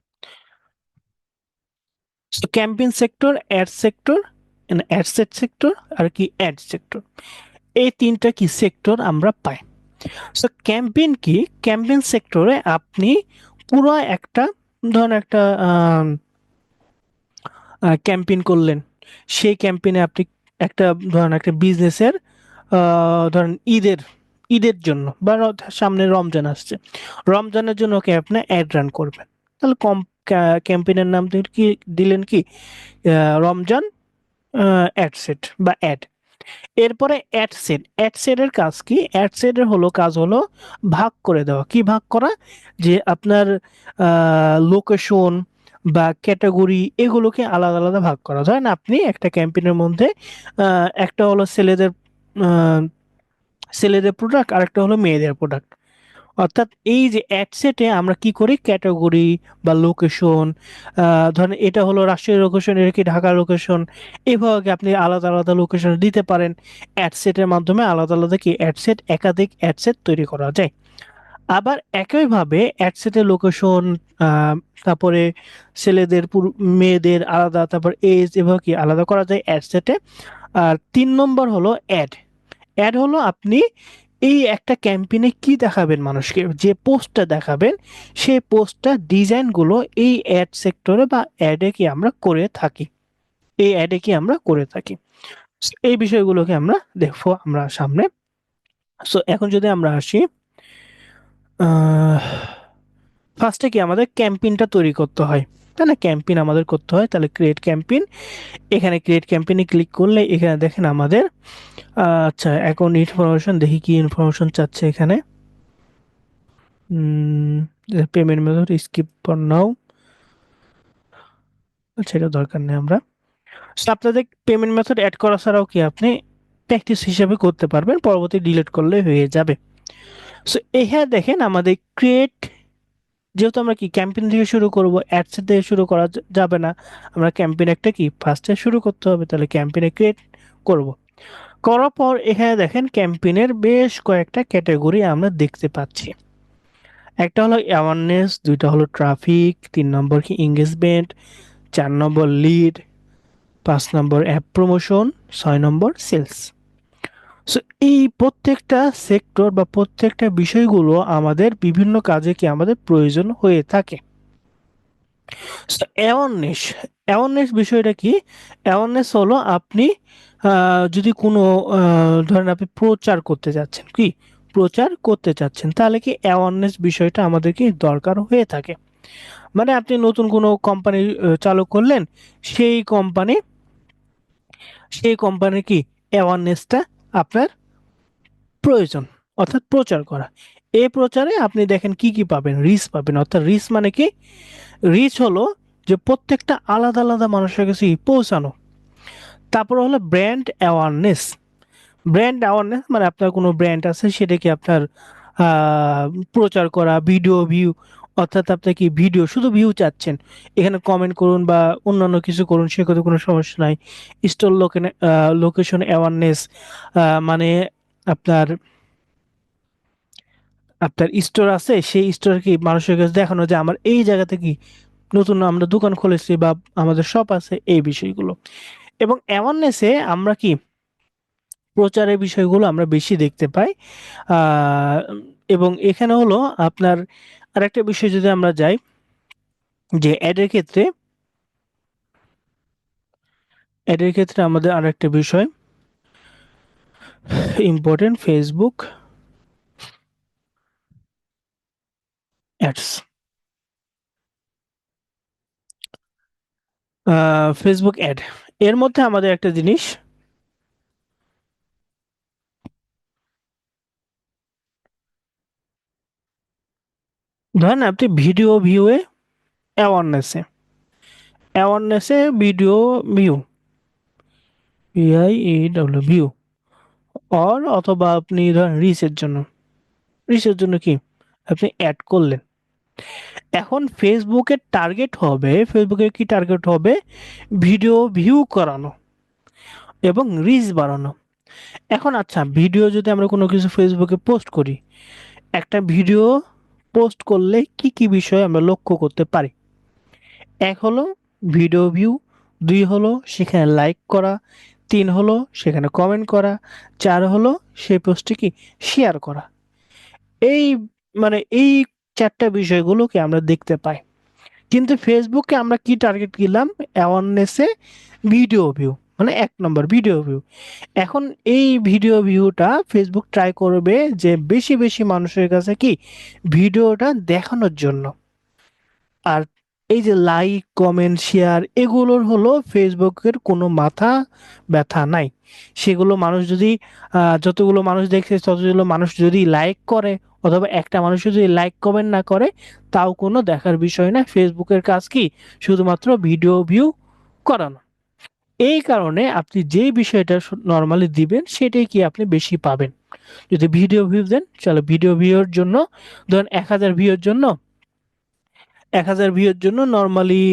campaign sector, ad sector, ad set sector, আর কি অ্যাড সেক্টর, এই 3টা কি সেক্টর আমরা পাই। সো ক্যাম্পেইন কি, ক্যাম্পেইন সেক্টরে আপনি পুরো একটা, ধরেন একটা ক্যাম্পেইন করলেন, সেই ক্যাম্পেইনে আপনি একটা, ধরেন একটা বিজনেসের ধরেন ঈদের ঈদের জন্য বা সামনে রমজান আসছে, রমজানের জন্য কি আপনি অ্যাড রান করবেন, তাহলে ক্যাম্পেইনের নাম কি দিলেন, কি রমজান অ্যাডসেট বা অ্যাড। এরপরে অ্যাডসেট, অ্যাডসেটের কাজ কি, অ্যাডসেটের কাজ হলো ভাগ করে দেওয়া। কি ভাগ করা, যে আপনার লোকেশন বা ক্যাটাগরি এগুলোকে আলাদা আলাদা ভাগ করা। ধরেন আপনি একটা ক্যাম্পেইনের মধ্যে একটা হলো ছেলেদের ছেলেদের প্রোডাক্ট আর একটা হলো মেয়েদের প্রোডাক্ট। অর্থাৎ এই যে অ্যাডসেটে আমরা কি করি, ক্যাটাগরি বা লোকেশন, ধরেন এটা হলো রাজশাহী লোকেশন, এটা কি ঢাকা লোকেশন, এভাবে আপনি আলাদা আলাদা লোকেশন দিতে পারেন। অ্যাডসেটের মাধ্যমে আলাদা আলাদা কি অ্যাডসেট, একাধিক অ্যাডসেট তৈরি করা যায়। আবার একইভাবে অ্যাডসেটের লোকেশন, তারপরে ছেলেদের মেয়েদের আলাদা, তারপর এজ, এভাবে কি আলাদা করা যায় অ্যাডসেটে। আর 3 নম্বর হলো অ্যাড। অ্যাড হলো আপনি এই একটা ক্যাম্পেইনে কি দেখাবেন মানুষকে, যে পোস্টটা দেখাবেন সেই পোস্টটা ডিজাইনগুলো এই অ্যাড সেক্টরে বা অ্যাডে কি আমরা করে থাকি, এই অ্যাডে কি আমরা করে থাকি। So, এই বিষয়গুলোকে আমরা দেখবো আমরা সামনে। সো এখন যদি আমরা আসি, ফার্স্টে কি আমাদের ক্যাম্পেইনটা তৈরি করতে হয়, তাই না? ক্যাম্পেইন আমাদের করতে হয়, তাহলে ক্রিয়েট ক্যাম্পেইন। এখানে ক্রিয়েট ক্যাম্পেইনে ক্লিক করলে এখানে দেখেন আমাদের আচ্ছা এখন ইনফরমেশন দেখি, কি ইনফরমেশন চাচ্ছে এখানে। Payment method skip for now, সেটা দরকার নেই আমরা। So, আপনাদের পেমেন্ট মেথড অ্যাড করা ছাড়াও কি আপনি প্র্যাকটিস হিসাবে করতে পারবেন, পরবর্তী ডিলিট করলে হয়ে যাবে। সো এখানে দেখেন আমাদের ক্রিয়েট, যেহেতু আমরা কি ক্যাম্পেইন থেকে শুরু করব, অ্যাডস থেকে শুরু করা যাবে না, আমরা ক্যাম্পেইন একটা কি ফার্স্টে শুরু করতে হবে, তাহলে ক্যাম্পেইনে ক্রিয়েট করব। করার পর এখানে দেখেন ক্যাম্পেইনের বেশ কয়েকটা ক্যাটাগরি আমরা দেখতে পাচ্ছি। একটা হলো অ্যাওয়ারনেস, দুইটা হলো ট্রাফিক, 3 নম্বর কি এঙ্গেজমেন্ট, 4 নম্বর লিড, 5 নম্বর অ্যাপ প্রমোশন, 6 নম্বর সেলস। সো এই প্রত্যেকটা সেক্টর বা প্রত্যেকটা বিষয়গুলো আমাদের বিভিন্ন কাজে কি আমাদের প্রয়োজন হয়ে থাকে। অ্যাওয়ারনেস, অ্যাওয়ারনেস বিষয়টা কি, অ্যাওয়ারনেস হলো আপনি যদি কোনো ধরেন আপনি প্রচার করতে যাচ্ছেন, কি প্রচার করতে চাচ্ছেন, তাহলে কি অ্যাওয়ারনেস বিষয়টা আমাদের কি দরকার হয়ে থাকে। মানে আপনি নতুন কোনো কোম্পানি চালু করলেন, সেই কোম্পানি সেই কোম্পানির কি অ্যাওয়ারনেসটা আপনার প্রয়োজন, অর্থাৎ প্রচার করা। এই প্রচারে আপনি দেখেন কি কি পাবেন, রিচ পাবেন। অর্থাৎ রিচ মানে কি, রিচ হলো যে প্রত্যেকটা আলাদা আলাদা মানুষের কাছে পৌঁছানো। তারপর হলো ব্র্যান্ড অ্যাওয়ারনেস, ব্র্যান্ড অ্যাওয়ারনেস মানে আপনার কোনো ব্র্যান্ড আছে সেটাকে আপনার আহ, প্রচার করা, ভিডিও ভিউ, অর্থাৎ আপনি কি ভিডিও শুধু ভিউ চাচ্ছেন, এখানে কমেন্ট করুন বা অন্যান্য কিছু করুন, সেক্ষেত্রে কোনো সমস্যা নাই। স্টোর লোকেশন অ্যাওয়ারনেস মানে আপনার আপনার স্টোর আছে, সেই স্টোর কি মানুষের কাছে দেখানো যে আমার এই জায়গাতে কি নতুন আমরা দোকান খুলেছি বা আমাদের শপ আছে, এই বিষয়গুলো। এবং অ্যাওয়ারনেসে আমরা কি প্রচারের বিষয়গুলো আমরা বেশি দেখতে পাই। আহ, এবং এখানে হলো আপনার আরেকটা বিষয় যদি আমরা যাই, যে অ্যাডের ক্ষেত্রে আমাদের আরেকটা বিষয় important, Facebook ads. Facebook ad, এর মধ্যে আমাদের একটা জিনিস, ধরেন আপনি ভিডিও ভিউয়ে অ্যাওয়ারনেসে, ভিডিও ভিউ, ভিউ, অথবা আপনি ধরেন রিচের জন্য কি আপনি অ্যাড করলেন। এখন ফেসবুকের কি টার্গেট হবে, ভিডিও ভিউ করানো এবং রিচ বাড়ানো। এখন আচ্ছা, ভিডিও যদি আমরা কোনো কিছু ফেসবুকে পোস্ট করি, একটা ভিডিও পোস্ট করলে কি কি বিষয় আমরা লক্ষ্য করতে পারি। এক হলো ভিডিও ভিউ, দুই হলো সেখানে লাইক করা, তিন হলো সেখানে কমেন্ট করা, চার হলো সেই পোস্টটি কি শেয়ার করা। এই এই চারটা বিষয়গুলোকে আমরা দেখতে পাই। কিন্তু ফেসবুকে আমরা কি টার্গেট দিলাম, অ্যাওয়ারনেসে ভিডিও ভিউ, মানে 1 নম্বর ভিডিও ভিউ। এখন এই ভিডিও ভিউটা ফেসবুক ট্রাই করবে যে বেশি বেশি মানুষের কাছে কি ভিডিওটা দেখানোর জন্য। আর এই যে লাইক কমেন্ট শেয়ার এগুলোর হলো ফেসবুকের কোনো মাথা ব্যথা নাই। সেগুলো মানুষ যদি যতগুলো মানুষ দেখছে ততগুলো মানুষ যদি লাইক করে অথবা একটা মানুষ যদি লাইক কমেন্ট না করে তাও কোনো দেখার বিষয় না। ফেসবুকের কাজ কি শুধুমাত্র ভিডিও ভিউ করানো। এই কারণে আপনি যে বিষয়টা নর্মালি দিবেন সেটাই কি আপনি বেশি পাবেন। যদি ভিডিও ভিউ দেন চলো ভিডিও ভিউর জন্য ধরেন 1,000 ভিউর জন্য নর্মালি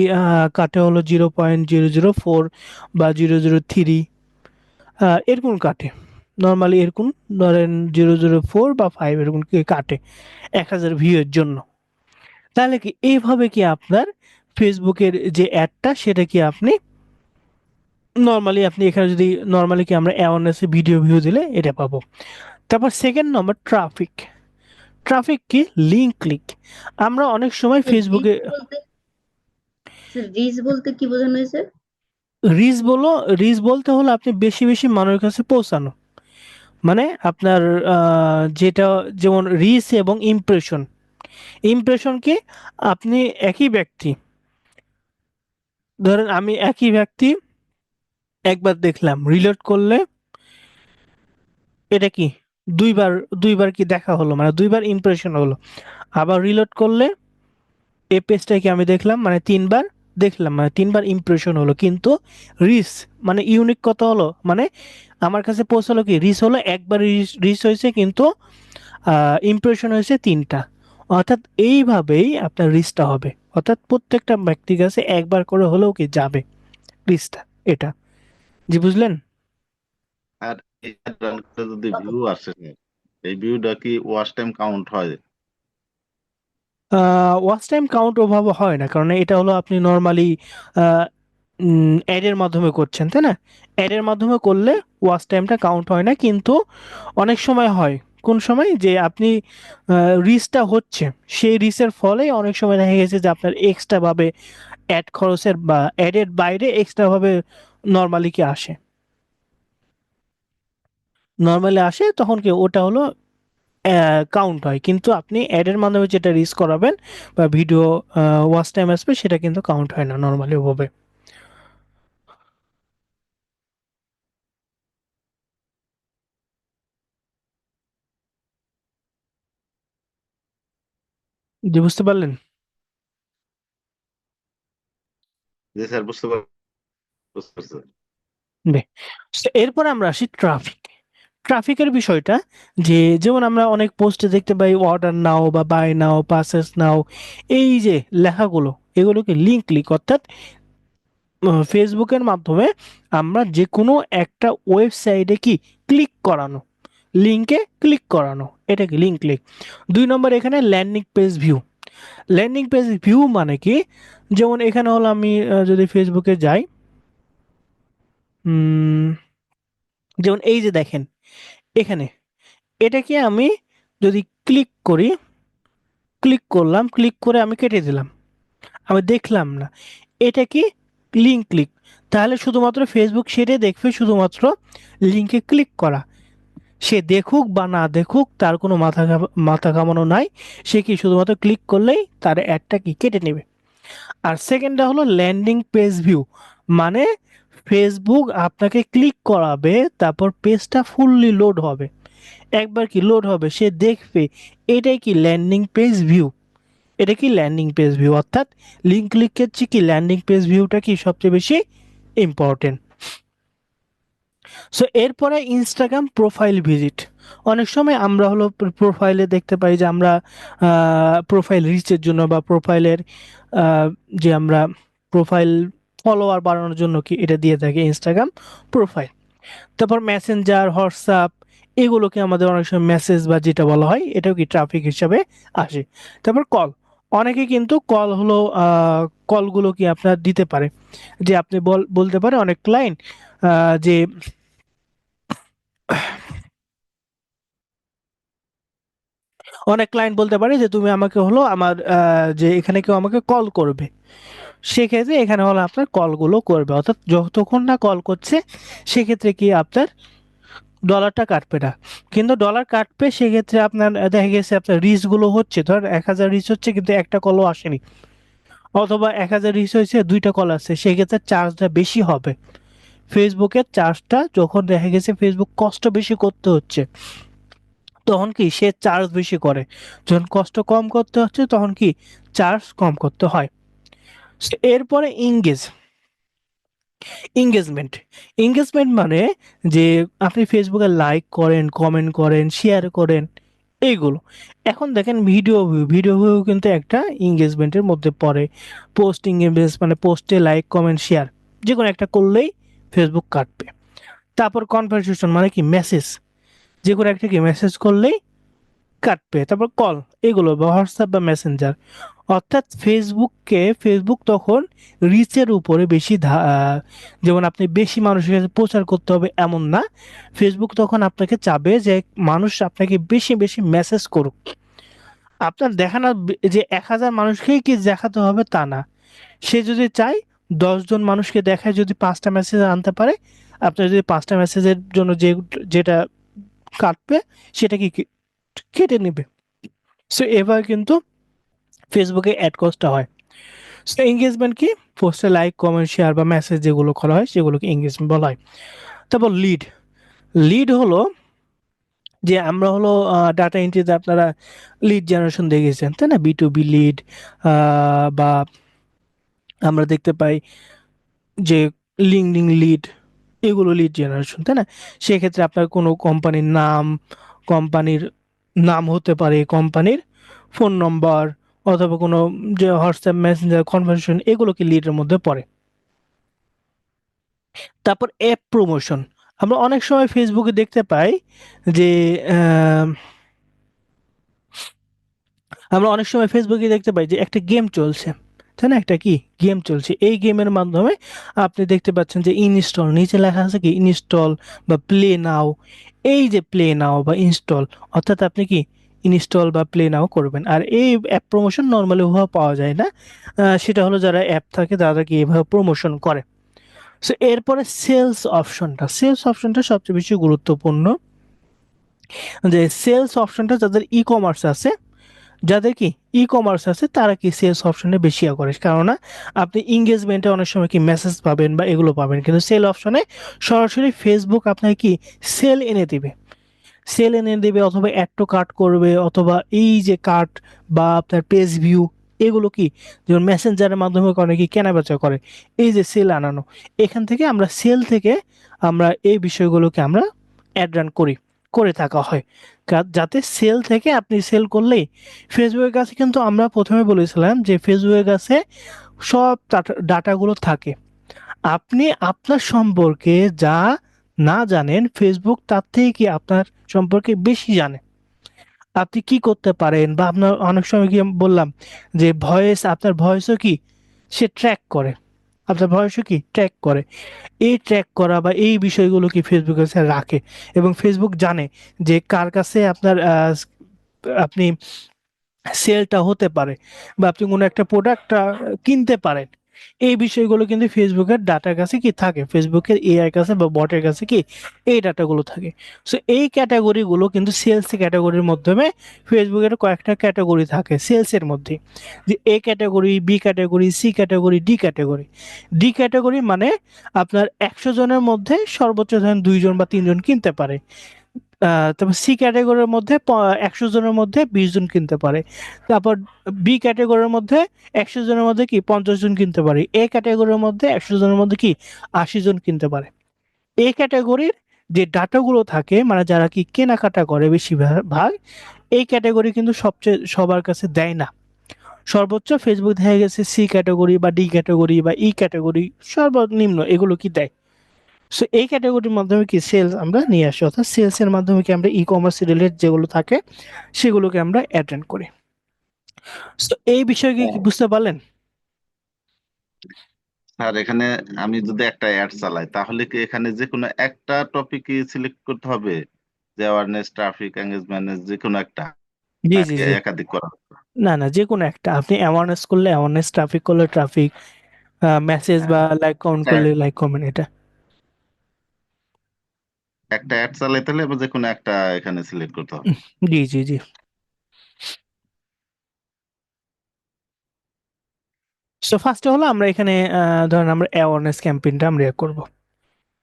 কাটে হলো 0.004 বা 0.003 এরকম কাটে। নর্মালি এরকম ধরেন 0.004 বা 5 এরকম কি কাটে 1,000 ভিউয়ের জন্য। তাহলে কি এইভাবে কি আপনার ফেসবুকের যে অ্যাডটা সেটা কি আপনি নর্মালি আপনি এখানে যদি নর্মালি কি আমরা অ্যাওয়ারনেসে ভিডিও ভিউ দিলে এটা পাবো। তারপর সেকেন্ড নম্বর ট্রাফিক। ট্রাফিক কি লিঙ্ক ক্লিক। আমরা অনেক সময় রিচ ফেসবুকে বলতে রিচ বলতে কি বোঝানো হয়েছে? রিচ বলো রিচ বলতে হলো আপনি বেশি বেশি মানুষের কাছে পৌঁছানো। মানে আপনার যেটা যেমন রিচ এবং ইমপ্রেশন। ইমপ্রেশন কি আপনি একই ব্যক্তি, ধরেন আমি একই ব্যক্তি একবার দেখলাম রিলোড করলে এটা কি দুইবার দুইবার কি দেখা হলো মানে দুইবার ইমপ্রেশন হলো। আবার রিলোড করলে এই পেজটাকে আমি দেখলাম মানে 3বার দেখলাম মানে 3বার ইমপ্রেশন হলো। কিন্তু রিচ মানে ইউনিক কত হলো মানে আমার কাছে পৌঁছালো কি রিচ হলো একবার রিচ হয়েছে কিন্তু ইমপ্রেশন হয়েছে 3টা। অর্থাৎ এইভাবেই আপনার রিচটা হবে। অর্থাৎ প্রত্যেকটা ব্যক্তির কাছে একবার করে হলেও কি যাবে রিচটা। এটা জি বুঝলেন। আর এই রানটা যদি ভিউ আসে, এই ভিউটা কি ওয়াচ টাইম কাউন্ট হয়? ওয়াচ টাইম কাউন্ট ওভাবে হয় না কারণ এটা হলো আপনি নর্মালি অ্যাডের মাধ্যমে করছেন তাই না। অ্যাডের মাধ্যমে করলে ওয়াচ টাইমটা কাউন্ট হয় না কিন্তু অনেক সময় হয়। কোন সময় যে আপনি রিচটা হচ্ছে সেই রিচের ফলে অনেক সময় দেখা গেছে যে আপনার এক্সট্রা ভাবে অ্যাড খরচের বা অ্যাডের বাইরে এক্সট্রা ভাবে নর্মালি কি আসে নর্মালি আসে তখন কি ওটা হলো কাউন্ট হয়। কিন্তু আপনি অ্যাডের মাধ্যমে যেটা রিচ করাবেন বা ভিডিও ওয়াচ টাইম আসবে সেটা কিন্তু কাউন্ট হয় না নর্মালি ওভাবে। জি বুঝতে পারলেন। যে স্যার বুঝতে পারছি। বেশ। So, এরপর আমরা আসি ট্রাফিক। ট্রাফিকের বিষয়টা যে যেমন আমরা অনেক পোস্টে দেখতে পাই অর্ডার নাও বা বাই নাও পাসেস নাও এই যে লেখাগুলো এগুলোকে লিঙ্ক ক্লিক অর্থাৎ ফেসবুকের মাধ্যমে আমরা যে কোনো একটা ওয়েবসাইটে কি ক্লিক করানো, লিঙ্কে ক্লিক করানো, এটা কি লিঙ্ক ক্লিক। 2 নম্বর এখানে landing page view. Landing page view মানে কি যেমন এখানে হলো আমি যদি ফেসবুকে যাই যেমন এই যে দেখেন এখানে এটাকে আমি যদি ক্লিক করি ক্লিক করলাম ক্লিক করে আমি কেটে দিলাম আমি দেখলাম না এটা কি লিঙ্ক ক্লিক। তাহলে শুধুমাত্র ফেসবুক সেটাই দেখবে শুধুমাত্র লিঙ্কে ক্লিক করা। সে দেখুক বা না দেখুক তার কোনো মাথা ঘামানো নাই। সে কি শুধুমাত্র ক্লিক করলেই তার অ্যাডটা কি কেটে নেবে। আর সেকেন্ডটা হলো ল্যান্ডিং পেজ ভিউ মানে ফেসবুক আপনাকে ক্লিক করাবে তারপর পেজটা ফুললি লোড হবে। একবার কি লোড হবে সে দেখবে এটাই কি ল্যান্ডিং পেজ ভিউ। এটা কি ল্যান্ডিং পেজ ভিউ অর্থাৎ লিঙ্ক ক্লিকের চেয়ে কি ল্যান্ডিং পেজ ভিউটা কি সবচেয়ে বেশি ইম্পর্টেন্ট। সো এরপরে ইনস্টাগ্রাম প্রোফাইল ভিজিট। অনেক সময় আমরা হলো প্রোফাইলে দেখতে পাই যে আমরা প্রোফাইল রিচের জন্য বা প্রোফাইলের যে আমরা প্রোফাইল ফলোয়ার বাড়ানোর জন্য কি এটা দিয়ে থাকি ইনস্টাগ্রাম প্রোফাইল। তারপর মেসেঞ্জার হোয়াটসঅ্যাপ এগুলোকে আমাদের অনেক সময় মেসেজ বা যেটা বলা হয় এটাও কি ট্রাফিক হিসাবে আসে। তারপর কল। অনেকে কিন্তু কল হলো কলগুলো কি আপনার দিতে পারে যে আপনি বলতে পারে অনেক ক্লায়েন্ট যে অনেক ক্লায়েন্ট বলতে পারে যে তুমি আমাকে হলো আমার যে এখানে কেউ আমাকে কল করবে। সেক্ষেত্রে এখানে হলো আপনার কলগুলো করবে, অর্থাৎ যতক্ষণ না কল করছে সেক্ষেত্রে কি আপনার ডলারটা কাটবে না। কিন্তু ডলার কাটবে সেক্ষেত্রে আপনার দেখা গেছে আপনার রিচ গুলো হচ্ছে, ধর 1000 রিচ হচ্ছে কিন্তু একটা কলও আসেনি, অথবা 1000 রিচ হয়েছে দুইটা কল আসছে, সেক্ষেত্রে চার্জটা বেশি হবে। ফেসবুকের চার্জটা যখন দেখা গেছে ফেসবুক কষ্ট বেশি করতে হচ্ছে তখন কি সে চার্জ বেশি করে, যখন কষ্ট কম করতে হচ্ছে তখন কি চার্জ কম করতে হয়। So, এরপরে এঙ্গেজমেন্ট। এঙ্গেজমেন্ট মানে যে আপনি ফেসবুকে লাইক করেন, কমেন্ট করেন, শেয়ার করেন, এইগুলো। এখন দেখেন ভিডিও ভিউ কিন্তু একটা এঙ্গেজমেন্টের মধ্যে পড়ে। পোস্ট এঙ্গেজ মানে পোস্টে লাইক কমেন্ট শেয়ার যে কোনো একটা করলেই ফেসবুক কাটবে। তারপর কনভারসেশন মানে কি মেসেজ, যে কোনো একটা কি মেসেজ করলেই কাটবে। তারপর কল, এগুলো বা হোয়াটসঅ্যাপ বা মেসেঞ্জার। অর্থাৎ ফেসবুক তখন রিচের উপরে বেশি যেমন আপনি বেশি মানুষের কাছে প্রচার করতে হবে এমন না, ফেসবুক তখন আপনাকে চাবে যে মানুষ আপনাকে বেশি বেশি মেসেজ করুক। আপনার দেখানো যে 1000 মানুষকেই কি দেখাতে হবে তা না, সে যদি চায় 10 জন মানুষকে দেখায়, যদি 5টা মেসেজ আনতে পারে, আপনার যদি 5টা মেসেজের জন্য যেটা কাটবে সেটা কি কেটে নেবে। সো এবার কিন্তু ফেসবুকে অ্যাড কস্টটা হয়। সো এঙ্গেজমেন্ট কি, পোস্টে লাইক কমেন্ট শেয়ার বা মেসেজ যেগুলো করা হয় সেগুলোকে এঙ্গেজমেন্ট বলা হয়। তারপর লিড। লিড হলো যে আমরা হলো ডাটা এন্ট্রিতে আপনারা লিড জেনারেশন দেখেছেন তাই না, B2B লিড, বা আমরা দেখতে পাই যে লিঙ্কডিন লিড, এগুলো লিড জেনারেশন তাই না। সেক্ষেত্রে আপনার কোনো কোম্পানির নাম হতে পারে, কোম্পানির ফোন নম্বর, অথবা কোনো যে হোয়াটসঅ্যাপ মেসেঞ্জার কনভারসেশন, এগুলো কি লিডের মধ্যে পড়ে। তারপর অ্যাপ প্রমোশন। আমরা অনেক সময় ফেসবুকে দেখতে পাই যে আহ, আমরা অনেক সময় ফেসবুকে দেখতে পাই যে একটা গেম চলছে তাই না, একটা কি গেম চলছে, এই গেমের মাধ্যমে আপনি দেখতে পাচ্ছেন যে ইনস্টল, নিচে লেখা আছে কি ইনস্টল বা প্লে নাও। এই যে প্লে নাও বা ইনস্টল, অর্থাৎ আপনি কি ইনস্টল বা প্লে নাও করবেন। আর এই অ্যাপ প্রমোশন নর্মালি ওভাবে পাওয়া যায় না, সেটা হলো যারা অ্যাপ থাকে তারা কি এভাবে প্রমোশন করে। সো এরপরে সেলস অপশনটা সবচেয়ে বেশি গুরুত্বপূর্ণ। যে সেলস অপশনটা যাদের কি ই কমার্স আছে তারা কি সেলস অপশনে বেশি ইয়া করে, কেননা আপনি এঙ্গেজমেন্টে অনেক সময় কি মেসেজ পাবেন বা এগুলো পাবেন, কিন্তু সেল অপশনে সরাসরি ফেসবুক আপনাকে কি সেল এনে দিবে, অথবা অ্যাড টু কার্ট করবে, অথবা এই যে কার্ট বা আপনার পেজ ভিউ, এগুলো কি যেমন মেসেঞ্জারের মাধ্যমে অনেকে কেনা বেচা করে, এই যে সেল আনানো, এখান থেকে আমরা সেল থেকে আমরা এই বিষয়গুলোকে আমরা অ্যাড রান করে থাকা হয়। যাতে সেল থেকে আপনি সেল করলেই ফেসবুকের কাছে, কিন্তু আমরা প্রথমে বলেছিলাম যে ফেসবুকের কাছে সব ডাটাগুলো থাকে। আপনি আপনার সম্পর্কে যা না জানেন ফেসবুক তার থেকে কি আপনার সম্পর্কে বেশি জানে। আপনি কি করতে পারেন, বা আপনার অনেক সময় কি আমি বললাম যে আপনার ভয়েসও কি সে ট্র্যাক করে, আপনার ভয়েসও কি ট্র্যাক করে। এই ট্র্যাক করা বা এই বিষয়গুলো কি ফেসবুক কাছে রাখে, এবং ফেসবুক জানে যে কার কাছে আপনি সেলটা হতে পারে, বা আপনি কোনো একটা প্রোডাক্টটা কিনতে পারেন। এই বিষয়গুলো কিন্তু ফেসবুকের ডাটার কাছে কি থাকে, ফেসবুকের এআই কাছে বা বটের কাছে কি এই ডাটাগুলো থাকে। সো এই ক্যাটাগরিগুলো কিন্তু সেলস ক্যাটাগরির মাধ্যমে, ফেসবুকের কয়েকটা ক্যাটাগরি থাকে সেলসের মধ্যে, যে A category, B category, C category, D category. D category মানে আপনার 100 জনের মধ্যে সর্বোচ্চ ধরেন 2 জন বা 3 জন কিনতে পারে। তারপর সি ক্যাটাগরির মধ্যে 100 জনের মধ্যে 20 জন কিনতে পারে। তারপর বি ক্যাটাগরির মধ্যে 100 জনের মধ্যে কি 50 জন কিনতে পারে। এ ক্যাটাগরির মধ্যে 100 জনের মধ্যে কি 80 জন কিনতে পারে। এ ক্যাটাগরির যে ডাটাগুলো থাকে মানে যারা কি কেনাকাটা করে বেশিরভাগ, এই ক্যাটাগরি কিন্তু সবার কাছে দেয় না। সর্বোচ্চ ফেসবুক দেখা গেছে সি ক্যাটাগরি বা ডি ক্যাটাগরি বা ই ক্যাটাগরি, সর্বনিম্ন এগুলো কি দেয়। সো এই ক্যাটাগরির মাধ্যমে কি সেলস আমরা নিয়ে আসি, অর্থাৎ সেলস এর মাধ্যমে কি আমরা ই কমার্স রিলেটেড যেগুলো থাকে সেগুলোকে আমরা অ্যাটেন্ড করি। তো এই বিষয়ে কি বুঝতে পারলেন? স্যার এখানে আমি যদি একটা অ্যাড চালাই তাহলে কি এখানে যে কোনো একটা টপিকই সিলেক্ট করতে হবে, যে অ্যাওয়ারনেস, ট্রাফিক, এঙ্গেজমেন্ট, যে কোনো একটা, জি জি নাকি জি, একাধিক করা হবে? না না, যে কোনো একটা, আপনি অ্যাওয়ারনেস করলে অ্যাওয়ারনেস, ট্রাফিক করলে ট্রাফিক, মেসেজ বা লাইক কাউন্ট একটা করলে লাইক কমেন্ট এটা। একটা অ্যাড চালাইতে হলে এবার যে কোনো একটা এখানে সিলেক্ট করতে হবে। জি জি জি। সো ফার্স্টে হলো আমরা এখানে ধরেন আমরা অ্যাওয়ারনেস ক্যাম্পেইনটা আমরা করব।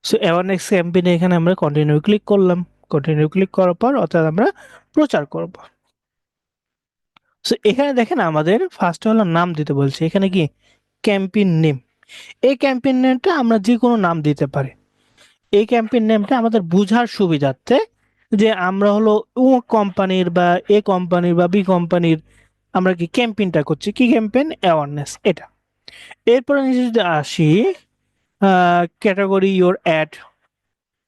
সো অ্যাওয়ারনেস ক্যাম্পেইনে এখানে আমরা কন্টিনিউ ক্লিক করলাম। কন্টিনিউ ক্লিক করার পর অর্থাৎ আমরা প্রচার করব। সো এখানে দেখেন আমাদের ফার্স্টে হলো নাম দিতে বলছে, এখানে কি ক্যাম্পেইন নেম। এই ক্যাম্পেইন নেমটা আমরা যে কোনো নাম দিতে পারি। এই ক্যাম্পেইন নেমটা আমাদের বোঝার সুবিধার্থে যে আমরা হলো ও কোম্পানির বা এ কোম্পানির বা বি কোম্পানির আমরা কি ক্যাম্পেইনটা করছি, কি ক্যাম্পেইন, অ্যাওয়ারনেস এটা। এরপরে নিচে যদি আসি ক্যাটাগরি ইওর অ্যাড,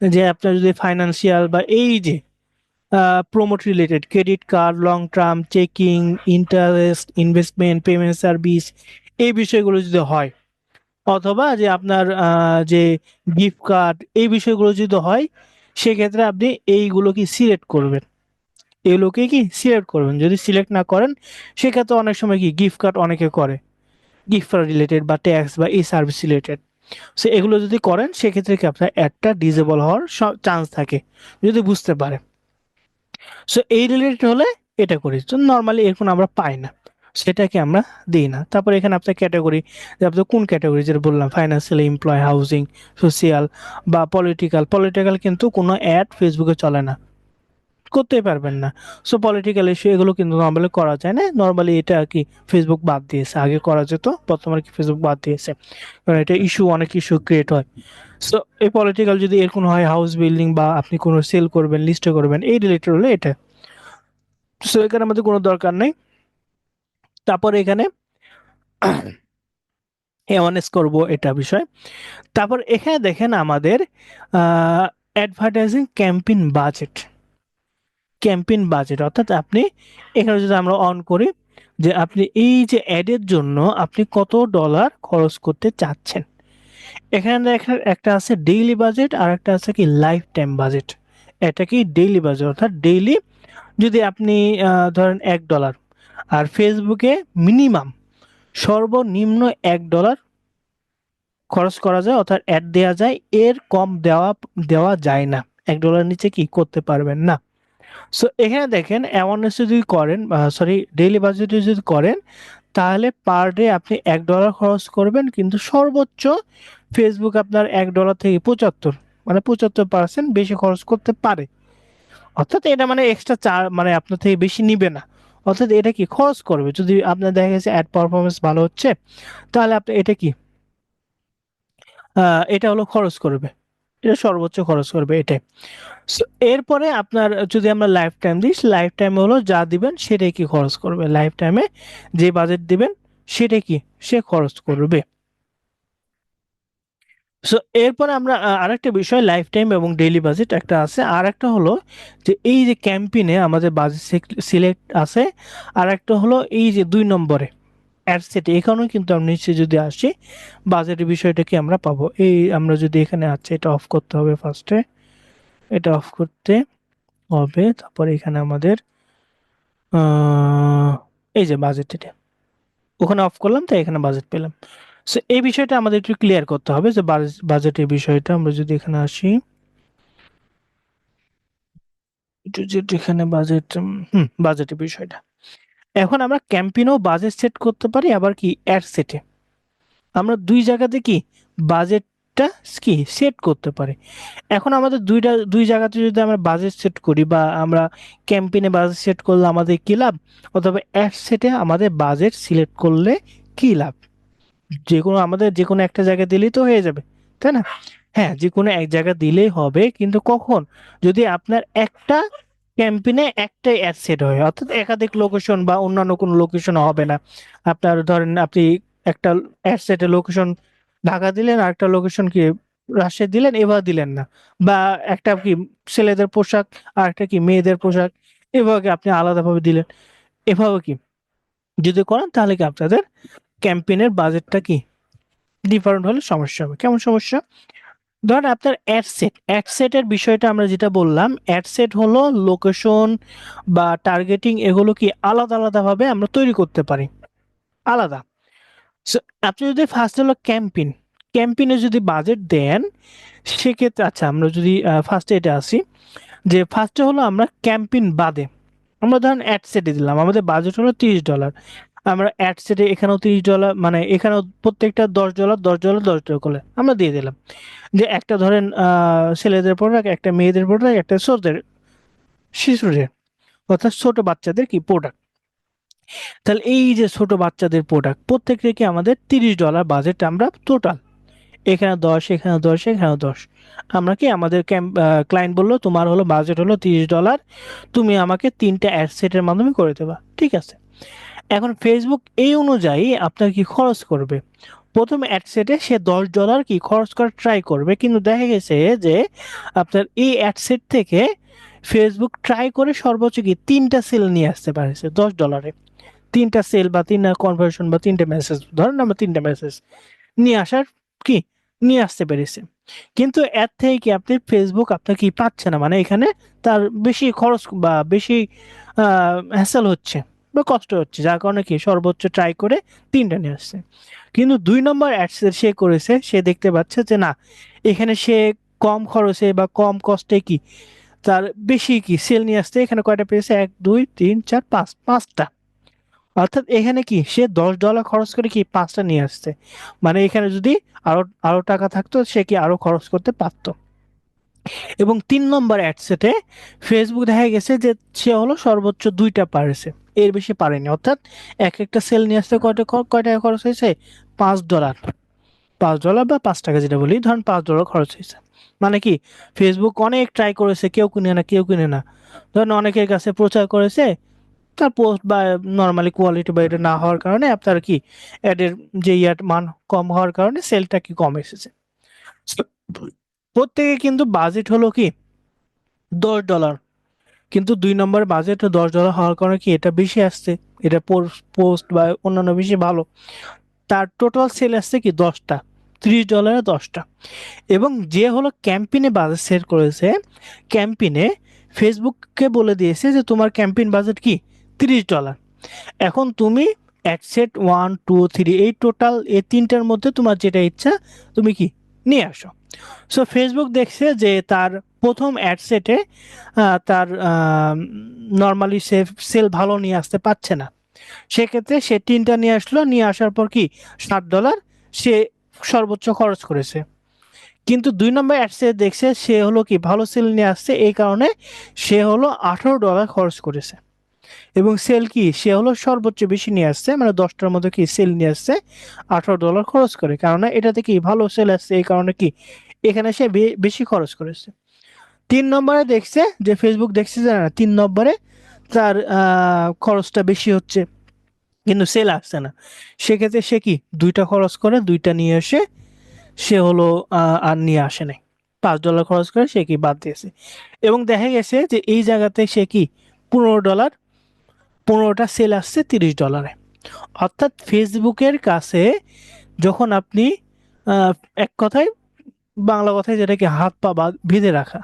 যে আপনার যদি ফাইন্যান্সিয়াল বা এই যে promote related credit card, long term, checking, interest, investment, payment service, এই বিষয়গুলো যদি হয়, অথবা যে আপনার যে গিফট কার্ড, এই বিষয়গুলো যদি হয়, সেক্ষেত্রে আপনি এইগুলো কি সিলেক্ট করবেন, এগুলোকে কি সিলেক্ট করবেন। যদি সিলেক্ট না করেন সেক্ষেত্রে অনেক সময় কি গিফট কার্ড অনেকে করে, গিফট কার্ড রিলেটেড বা ট্যাক্স বা এই সার্ভিস রিলেটেড। সো এগুলো যদি করেন সেক্ষেত্রে কি আপনার অ্যাডটা ডিসেবল হওয়ার চান্স থাকে যদি বুঝতে পারে। সো এই রিলেটেড হলে এটা করি, তো নর্মালি এরকম আমরা পাই না, সেটাকে আমরা দিই না। তারপর এখানে আপনার ক্যাটাগরি, যে আপনার কোন ক্যাটাগরি, যেটা বললাম ফাইন্যান্সিয়াল, এমপ্লয়, হাউজিং, সোশিয়াল বা পলিটিক্যাল। পলিটিক্যাল কিন্তু কোনো অ্যাড ফেসবুকে চলে না, করতেই পারবেন না। সো পলিটিক্যাল ইস্যু এগুলো কিন্তু নর্মালি করা যায় না, নর্মালি এটা কি ফেসবুক বাদ দিয়েছে, আগে করা যেত, বর্তমানে কি ফেসবুক বাদ দিয়েছে, কারণ এটা ইস্যু, অনেক ইস্যু ক্রিয়েট হয়। সো এই পলিটিক্যাল যদি এরকম হয়, হাউস বিল্ডিং বা আপনি কোনো সেল করবেন, লিস্টে করবেন, এই রিলেটেড হলে এটা। সো এখানে আমাদের কোনো দরকার নেই। তারপর এখানে অ্যাওয়ারনেস করব, এটা বিষয়। তারপর এখানে দেখেন আমাদের advertising campaign budget. Campaign budget অর্থাৎ আপনি এখানে যদি আমরা অন করি যে আপনি এই যে অ্যাডের জন্য আপনি কত ডলার খরচ করতে চাচ্ছেন। এখানে দেখেন একটা আছে ডেইলি বাজেট আর একটা আছে কি লাইফ টাইম বাজেট। এটা কি ডেইলি বাজেট, অর্থাৎ ডেইলি যদি আপনি ধরেন $1 আর ফেসবুকে মিনিমাম সর্বনিম্ন $1 খরচ করা যায়, অর্থাৎ অ্যাড দেওয়া যায়, এর কম দেওয়া দেওয়া যায় না। $1 নিচে কি করতে পারবেন না। সো এখানে দেখেন অ্যাওয়ারনেস যদি করেন, সরি ডেইলি বাজেটে যদি করেন, তাহলে পার ডে আপনি $1 খরচ করবেন, কিন্তু সর্বোচ্চ ফেসবুক আপনার $1 থেকে 75, মানে 75% বেশি খরচ করতে পারে। অর্থাৎ এটা মানে এক্সট্রা মানে আপনার থেকে বেশি নিবে না। অর্থাৎ এটা কি খরচ করবে, যদি আপনার দেখা গেছে অ্যাড পারফরমেন্স ভালো হচ্ছে, তাহলে আপনি এটা কি এটা হলো খরচ করবে, এটা সর্বোচ্চ খরচ করবে এটাই। So, এরপরে আপনার যদি আমরা লাইফ টাইম দিই, লাইফ টাইম হলো যা দিবেন সেটাই কি খরচ করবে, লাইফ টাইমে যে বাজেট দিবেন সেটাই কি সে খরচ করবে। সো এরপরে আমরা আরেকটা বিষয়, লাইফ টাইম এবং ডেইলি বাজেট একটা আছে, আর একটা হলো যে এই যে ক্যাম্পেইনে আমাদের বাজেট সিলেক্ট আছে, আর একটা হলো এই যে 2 নম্বরে অ্যাড সেট। এখানেও কিন্তু আমরা নিচে যদি আসি বাজেটের বিষয়টা কি আমরা পাবো। এই আমরা যদি এখানে আছে, এটা অফ করতে হবে ফার্স্টে, এটা অফ করতে হবে। তারপরে এখানে আমাদের আহ, এই যে বাজেট, এটা ওখানে অফ করলাম, তাই এখানে বাজেট পেলাম। সো এই বিষয়টা আমাদের একটু ক্লিয়ার করতে হবে যে বাজেটের বিষয়টা। আমরা যদি এখানে আসি, একটু যে এখানে বাজেট, বাজেটের বিষয়টা, এখন আমরা ক্যাম্পেইনও বাজেট সেট করতে পারি, আবার কি অ্যাড সেটে আমরা দুই জায়গাতে কি বাজেটটা কি সেট করতে পারি। এখন আমাদের দুই জায়গাতে যদি আমরা বাজেট সেট করি, বা আমরা ক্যাম্পেইনে বাজেট সেট করলে আমাদের কি লাভ, অথবা অ্যাড সেটে আমাদের বাজেট সিলেক্ট করলে কি লাভ। যে কোনো আমাদের যে কোনো একটা জায়গায় দিলেই তো হয়ে যাবে, তাই না? হ্যাঁ, যে কোনো এক জায়গা দিলেই হবে, কিন্তু কখন, যদি আপনার একটা ক্যাম্পেইনে একটাই অ্যাড সেট হয়, অর্থাৎ একাধিক লোকেশন বা অন্যান্য কোনো লোকেশন হবে না। আপনার ধরেন আপনি একটা অ্যাড সেটের লোকেশন ঢাকা দিলেন, আর একটা লোকেশন কি রাজশাহী দিলেন, এভাবে দিলেন না। বা একটা কি ছেলেদের পোশাক আর একটা কি মেয়েদের পোশাক, এভাবে আপনি আলাদাভাবে দিলেন, এভাবে কি যদি করেন তাহলে কি আপনাদের ক্যাম্পেইনের বাজেটটা কি ডিফারেন্ট হলে সমস্যা হবে। কেমন সমস্যা? ধরেন আপনার অ্যাড সেটের বিষয়টা আমরা যেটা বললাম, অ্যাড সেট হলো লোকেশন বা টার্গেটিং, এগুলো কি আলাদা আলাদা ভাবে আমরা তৈরি করতে পারি, আলাদা। So, আপনি যদি ফার্স্ট হলো ক্যাম্পেইনে যদি বাজেট দেন সেক্ষেত্রে আচ্ছা আমরা যদি ফার্স্টে এটা আসি যে ফার্স্টে হলো আমরা ক্যাম্পেইন বাদে আমরা ধরেন অ্যাড সেটে দিলাম আমাদের বাজেট হলো $30 আমরা অ্যাড সেটে এখানেও $30 মানে এখানেও প্রত্যেকটা $10 করে আমরা দিয়ে দিলাম যে একটা ধরেন ছেলেদের প্রোডাক্ট একটা মেয়েদের প্রোডাক্ট একটা শিশুদের অর্থাৎ ছোট বাচ্চাদের কি প্রোডাক্ট তাহলে এই যে ছোট বাচ্চাদের প্রোডাক্ট প্রত্যেকটা কি আমাদের $30 বাজেট আমরা টোটাল এখানে 10 এখানে 10 এখানে 10 আমরা কি আমাদের ক্লায়েন্ট বললো তোমার হলো বাজেট হলো $30 তুমি আমাকে 3টা অ্যাড সেটের মাধ্যমে করে দেবা ঠিক আছে এখন ফেসবুক এই অনুযায়ী আপনার কি খরচ করবে প্রথম অ্যাড সেটে সে $10 কি খরচ করার ট্রাই করবে কিন্তু দেখা গেছে যে আপনার এই অ্যাড সেট থেকে ফেসবুক ট্রাই করে সর্বোচ্চ কি 3টা সেল নিয়ে আসতে পারেছে $10 3টা সেল বা 3টা কনভার্সন বা 3টে মেসেজ ধরেন আমরা 3টা মেসেজ নিয়ে আসার কি নিয়ে আসতে পেরেছে কিন্তু এর থেকে কি আপনি ফেসবুক আপনার কি পাচ্ছে না মানে এখানে তার বেশি খরচ বা বেশি হ্যাসেল হচ্ছে বা কষ্ট হচ্ছে যার কারণে কি সর্বোচ্চ ট্রাই করে 3টা নিয়ে আসছে কিন্তু 2 নম্বর অ্যাডস সে করেছে সে দেখতে পাচ্ছে যে না এখানে সে কম খরচে বা কম কষ্টে কি তার বেশি কি সেল নিয়ে আসছে এখানে কয়টা পেয়েছে 1 2 3 4 5 5টা অর্থাৎ এখানে কি সে $10 খরচ করে কি 5টা নিয়ে আসছে মানে এখানে যদি আরো আরো টাকা থাকতো সে কি আরো খরচ করতে পারতো এবং 3 নম্বর অ্যাডসেটে ফেসবুক দেখা গেছে যে সে হলো সর্বোচ্চ 2টা পারেছে এর বেশি পারেনি অর্থাৎ এক একটা সেল নিয়ে আসতে কয় টাকা খরচ হয়েছে $5 $5 বা $5 যেটা বলি ধরেন $5 খরচ হয়েছে মানে কি ফেসবুক অনেক ট্রাই করেছে কেউ কিনে না ধরেন অনেকের কাছে প্রচার করেছে তার পোস্ট বা নর্মালি কোয়ালিটি বা এটা না হওয়ার কারণে আপনার কি অ্যাডের যে মান কম হওয়ার কারণে সেলটা কি কম এসেছে So, প্রত্যেকে কিন্তু বাজেট হলো কি $10 কিন্তু 2 নম্বর বাজেট $10 হওয়ার কারণে কি এটা বেশি আসছে এটা পোস্ট বা অন্যান্য বেশি ভালো তার টোটাল সেল আসছে কি 10টা $30 10টা এবং যে হলো ক্যাম্পেইনে বাজেট সেট করেছে ক্যাম্পেইনে ফেসবুককে বলে দিয়েছে যে তোমার ক্যাম্পেইন বাজেট কি $30 এখন তুমি অ্যাডসেট 1 2 3 এই টোটাল এই 3টার মধ্যে তোমার যেটা ইচ্ছা তুমি কি নিয়ে আসো সো ফেসবুক দেখছে যে তার প্রথম অ্যাডসেটে তার নর্মালি সে সেল ভালো নিয়ে আসতে পারছে না সেক্ষেত্রে সে 3টা নিয়ে আসলো নিয়ে আসার পর কি $60 সে সর্বোচ্চ খরচ করেছে কিন্তু 2 নম্বর অ্যাডসে দেখছে সে হলো কি ভালো সেল নিয়ে আসছে এই কারণে সে হলো $18 খরচ করেছে এবং সেল কি সে হলো সর্বোচ্চ বেশি নিয়ে আসছে মানে 10টার মধ্যে কি সেল নিয়ে আসছে $18 খরচ করে কারণ এটাতে কি ভালো সেল আসছে এই কারণে কি এখানে সে বেশি খরচ করেছে 3 নম্বরে দেখছে যে ফেসবুক দেখছে যে না 3 নম্বরে তার খরচটা বেশি হচ্ছে কিন্তু সেল আসছে না সেক্ষেত্রে সে কি 2টা খরচ করে 2টা নিয়ে এসে সে হলো আর নিয়ে আসে নাই $5 খরচ করে সে কি বাদ দিয়েছে এবং দেখা গেছে যে এই জায়গাতে সে কি $15 15টা সেল আসছে $30 অর্থাৎ ফেসবুকের কাছে যখন আপনি আহ, এক কথায় বাংলা কথায় যেটাকে হাত পা বেঁধে রাখা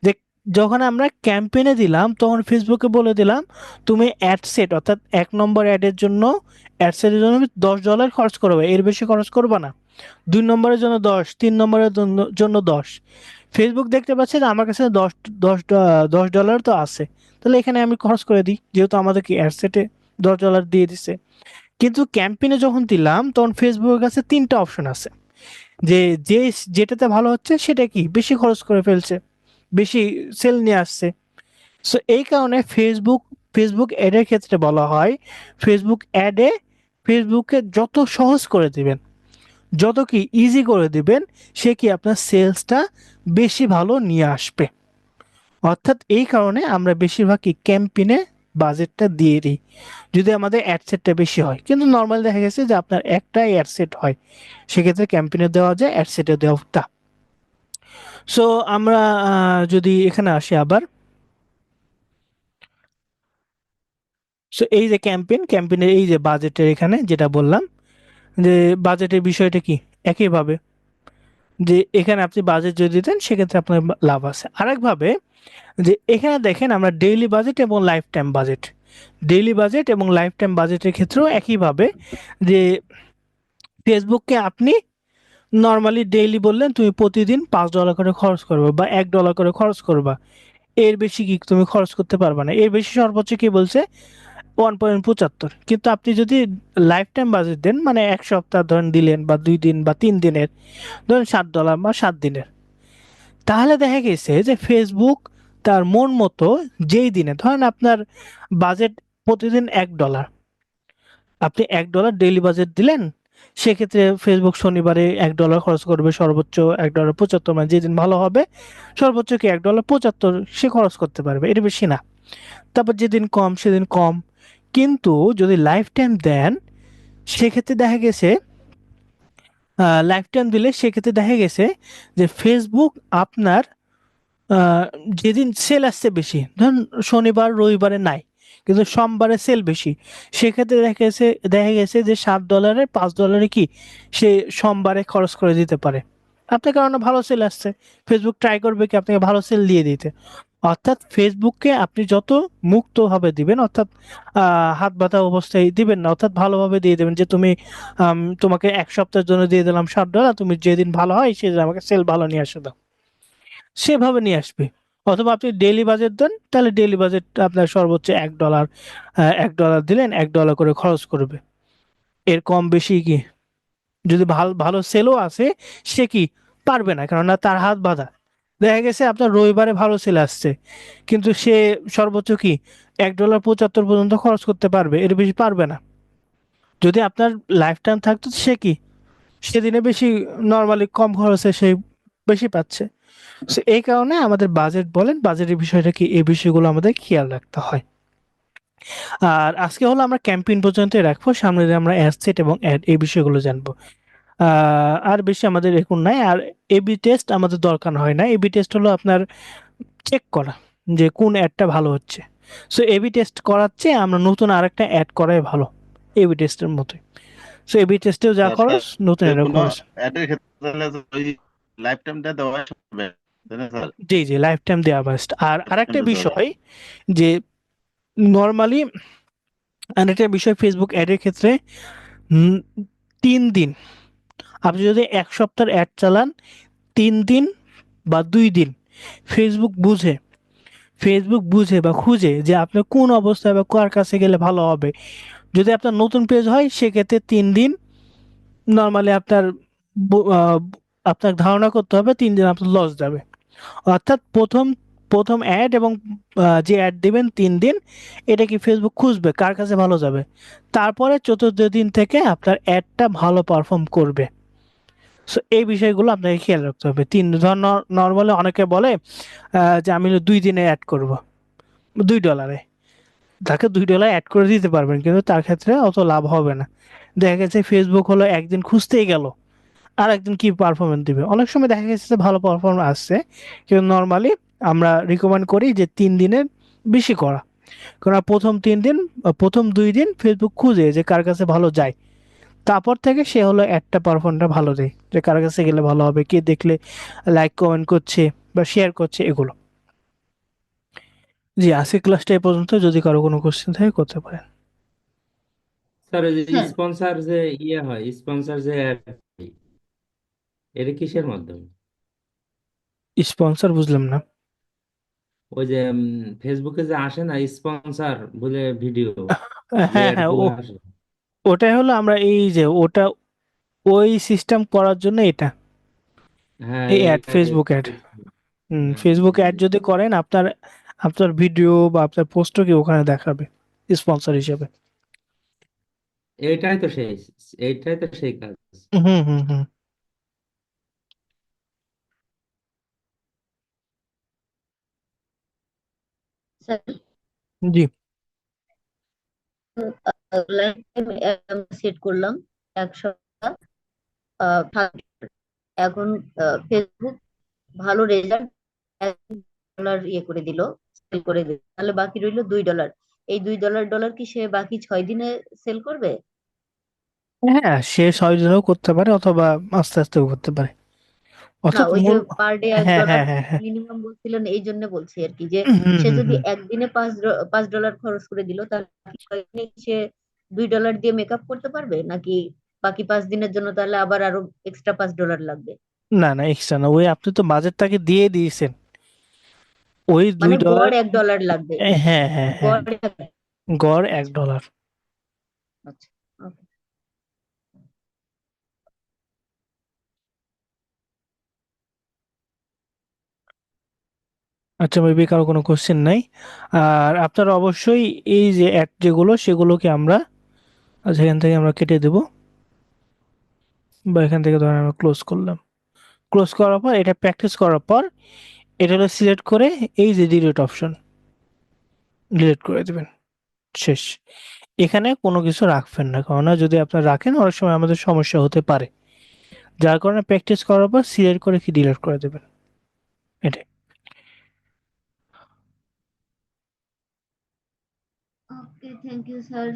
যে যখন আমরা ক্যাম্পেইনে দিলাম তখন ফেসবুকে বলে দিলাম তুমি অ্যাড সেট অর্থাৎ 1 নম্বর অ্যাডের জন্য অ্যাড সেটের জন্য $10 খরচ করবে এর বেশি খরচ করবে না 2 নম্বরের জন্য 10 3 নম্বরের জন্য 10 ফেসবুক দেখতে পাচ্ছে যে আমার কাছে $10 তো আছে তাহলে এখানে আমি খরচ করে দিই যেহেতু আমাদের কি অ্যাড সেটে $10 দিয়ে দিছে কিন্তু ক্যাম্পেইনে যখন দিলাম তখন ফেসবুকের কাছে 3টা অপশন আছে যে যে যেটাতে ভালো হচ্ছে সেটা কি বেশি খরচ করে ফেলছে বেশি সেল নিয়ে আসছে সো এই কারণে ফেসবুক অ্যাডের ক্ষেত্রে বলা হয় ফেসবুক অ্যাডে ফেসবুকে যত সহজ করে দিবেন যত কি ইজি করে দিবেন সে কি আপনার সেলসটা বেশি ভালো নিয়ে আসবে অর্থাৎ এই কারণে আমরা বেশিরভাগ কি ক্যাম্পেইনে বাজেটটা দিয়ে দিই যদি আমাদের অ্যাডসেটটা বেশি হয় কিন্তু নর্মাল দেখা গেছে যে আপনার একটাই অ্যাডসেট হয় সেক্ষেত্রে ক্যাম্পেইনে দেওয়া যায় অ্যাডসেটে দেওয়াটা সো আমরা যদি এখানে আসি আবার সো এই যে ক্যাম্পেইনের এই যে বাজেটের এখানে যেটা বললাম যে বাজেটের বিষয়টা কি একইভাবে যে এখানে আপনি বাজেট যদি দিতেন সেক্ষেত্রে আপনার লাভ আছে আরেকভাবে যে এখানে দেখেন আমরা ডেইলি বাজেট এবং life time budget daily budget এবং লাইফ টাইম বাজেটের ক্ষেত্রেও একইভাবে যে ফেসবুককে আপনি নর্মালি ডেইলি বললেন তুমি প্রতিদিন $5 করে খরচ করবে বা $1 করে খরচ করবা, এর বেশি কি তুমি খরচ করতে পারবে না। এর বেশি সর্বোচ্চ কি বলছে 1.75। কিন্তু আপনি যদি লাইফ টাইম বাজেট দেন, মানে এক সপ্তাহ ধরেন দিলেন বা 2 দিন বা 3 দিনের, ধরেন $7 বা 7 দিনের, তাহলে দেখা গেছে যে ফেসবুক তার মন মতো যেই দিনে ধরেন আপনার বাজেট প্রতিদিন $1, আপনি $1 ডেইলি বাজেট দিলেন, সেক্ষেত্রে ফেসবুক শনিবারে $1 খরচ করবে, সর্বোচ্চ $1.75, মানে যেদিন ভালো হবে সর্বোচ্চ কি $1.75 সে খরচ করতে পারবে, এর বেশি না। তারপর যেদিন কম সেদিন কম। কিন্তু যদি লাইফ টাইম দেন, সেক্ষেত্রে দেখা গেছে লাইফ টাইম দিলে সেক্ষেত্রে দেখা গেছে যে ফেসবুক আপনার আহ, যেদিন সেল আসছে বেশি, ধরুন শনিবার রবিবারে নাই কিন্তু সোমবারে সেল বেশি, সেক্ষেত্রে দেখা গেছে যে $7 $5 কি সে সোমবারে খরচ করে দিতে পারে আপনার, কারণে ভালো সেল আসছে। ফেসবুক ট্রাই করবে কি আপনাকে ভালো সেল দিয়ে দিতে। অর্থাৎ ফেসবুককে আপনি যত মুক্তভাবে দিবেন, অর্থাৎ হাত বাঁধা অবস্থায় দিবেন না, অর্থাৎ ভালোভাবে দিয়ে দেবেন যে তুমি তোমাকে এক সপ্তাহের জন্য দিয়ে দিলাম $7, তুমি যেদিন ভালো হয় সেদিন আমাকে সেল ভালো নিয়ে আসে দাও, সেভাবে নিয়ে আসবে। অথবা আপনি ডেইলি বাজেট দেন, তাহলে ডেইলি বাজেট আপনার সর্বোচ্চ $1, $1 দিলেন $1 করে খরচ করবে, এর কম বেশি কি যদি ভালো ভালো সেলও আসে সে কি পারবে না, কারণ না তার হাত বাঁধা। দেখা গেছে আপনার রবিবারে ভালো সেল আসছে, কিন্তু সে সর্বোচ্চ কি $1.75 পর্যন্ত খরচ করতে পারবে, এর বেশি পারবে না। যদি আপনার লাইফ টাইম থাকতো সে কি সেদিনে বেশি, নর্মালি কম খরচে সে বেশি পাচ্ছে। সো এই কারণে আমাদের বাজেট বলেন, বাজেটের বিষয়টা কি, এই বিষয়গুলো আমাদের খেয়াল রাখতে হয়। আর আজকে হলো আমরা ক্যাম্পেইন পর্যন্তই রাখবো, সামনে দিয়ে আমরা অ্যাডসেট এবং অ্যাড এই বিষয়গুলো জানবো। আর বেশি আমাদের এখন নাই। আর এবি টেস্ট আমাদের দরকার হয় না। এবি টেস্ট হলো আপনার চেক করা যে কোন অ্যাডটা ভালো হচ্ছে। সো এবি টেস্ট করাচ্ছে আমরা নতুন আরেকটা অ্যাড করাই ভালো এবি টেস্টের মতোই। সো এবি টেস্টেও যা স্যার স্যার খরচ নতুন যে অ্যাডেও কোনো খরচ। অ্যাডের ক্ষেত্রে তাহলে ওই লাইফ টাইমটা দেওয়া হবে, তাই না স্যার? জি জি, লাইফ টাইম দেওয়া বেস্ট। আর আরেকটা টাইমটা দেওয়া যাবে। বিষয় যে নর্মালি, আরেকটা বিষয় ফেসবুক অ্যাডের ক্ষেত্রে, 3 দিন, আপনি যদি এক সপ্তাহের অ্যাড চালান, 3 দিন বা 2 দিন ফেসবুক বুঝে ফেসবুক বুঝে বা খুঁজে যে আপনি কোন অবস্থায় বা কার কাছে গেলে ভালো হবে। যদি আপনার নতুন পেজ হয় সেক্ষেত্রে 3 দিন নর্মালি আপনার আপনার ধারণা করতে হবে 3 দিন আপনার লস যাবে। অর্থাৎ প্রথম প্রথম অ্যাড এবং যে অ্যাড দিবেন 3 দিন, এটা কি ফেসবুক খুঁজবে কার কাছে ভালো যাবে, তারপরে চতুর্থ দিন থেকে আপনার অ্যাডটা ভালো পারফর্ম করবে। সো এই বিষয়গুলো আপনাকে খেয়াল রাখতে হবে। ধর নর্মালি অনেকে বলে যে আমি 2 দিনে অ্যাড করব $2, তাকে $2 অ্যাড করে দিতে পারবেন, কিন্তু তার ক্ষেত্রে অত লাভ হবে না। দেখা গেছে ফেসবুক হলো একদিন খুঁজতেই গেল, আর একদিন কি পারফরমেন্স দিবে। অনেক সময় দেখা গেছে যে ভালো পারফরমেন্স আসছে, কিন্তু নর্মালি আমরা রিকমেন্ড করি যে 3 দিনের বেশি করা। কারণ প্রথম 2 দিন ফেসবুক খুঁজে যে কার কাছে ভালো যায়, তারপর থেকে সে হলো একটা পারফর্মটা ভালো দেয়, যে কার কাছে গেলে ভালো হবে, কে দেখলে লাইক কমেন্ট করছে বা শেয়ার করছে এগুলো। জি, আজকে ক্লাসটা এই পর্যন্ত, যদি কারো কোনো কোশ্চেন থাকে করতে পারেন। স্যার ওই যে হ্যাঁ স্পন্সর যে ইয়ে হয়, স্পন্সর যে ad হয়, এটা কিসের মাধ্যমে? স্পন্সর বুঝলাম না। ওই যে ফেসবুকে যে আসে না স্পন্সর বলে ভিডিও, যে হ্যাঁ অ্যাড হ্যাঁ, গুলো আসে। ওটাই হলো আমরা এই যে ওটা ওই সিস্টেম করার জন্য এটা, হ্যাঁ এই অ্যাড, এটা ফেসবুক অ্যাড। হ্যাঁ, ফেসবুক অ্যাড জি। যদি করেন আপনার আপনার ভিডিও বা আপনার পোস্টও কি ওখানে দেখাবে স্পন্সর হিসেবে। এইটাই তো সেই এইটাই তো সেই কাজ। হুম হুম হুম। স্যার, জি। সেট করলাম এক সপ্তাহ, এখন ফেসবুক ভালো রেজাল্ট $1 ইয়ে করে দিল, সেল করে দিল, তাহলে বাকি রইলো $2। এই $2 কি সে বাকি 6 দিনে সেল করবে? হ্যাঁ, সে 6 দিনেও করতে পারে অথবা আস্তে আস্তেও করতে পারে, না, অর্থাৎ ওই যে মূল। পার ডে এক হ্যাঁ ডলার হ্যাঁ হ্যাঁ হ্যাঁ। মিনিমাম বলছিলেন, এই জন্য বলছি আর কি, যে হুম সে হুম যদি হুম। একদিনে $5 খরচ করে দিল, তাহলে বাকি কয়েকদিনে সে $2 দিয়ে মেকআপ করতে পারবে নাকি বাকি 5 দিনের জন্য তাহলে আবার আরো এক্সট্রা $5 লাগবে। না না, এক্সট্রা না, ওই আপনি তো বাজেট তাকে দিয়ে দিয়েছেন, ওই মানে $2। গড় $1 লাগবে। হ্যাঁ হ্যাঁ হ্যাঁ, গড় গড় আচ্ছা $1। আচ্ছা ওকে। আচ্ছা, মেবি কারো কোনো কোশ্চেন নাই। আর আপনারা অবশ্যই এই যে অ্যাড যেগুলো সেগুলোকে আমরা এখান থেকে আমরা কেটে দেব, বা এখান থেকে ধরেন আমরা ক্লোজ করলাম। ক্লোজ করার পর এটা প্র্যাকটিস করার পর এটা হলো সিলেক্ট করে এই যে ডিলিট অপশন, ডিলিট করে দেবেন, শেষ। এখানে কোনো কিছু রাখবেন না, কারণ যদি আপনারা রাখেন অনেক সময় আমাদের সমস্যা হতে পারে, যার কারণে প্র্যাকটিস করার পর সিলেক্ট করে কি ডিলিট করে দেবেন, এটাই। ওকে, থ্যাংক ইউ স্যার।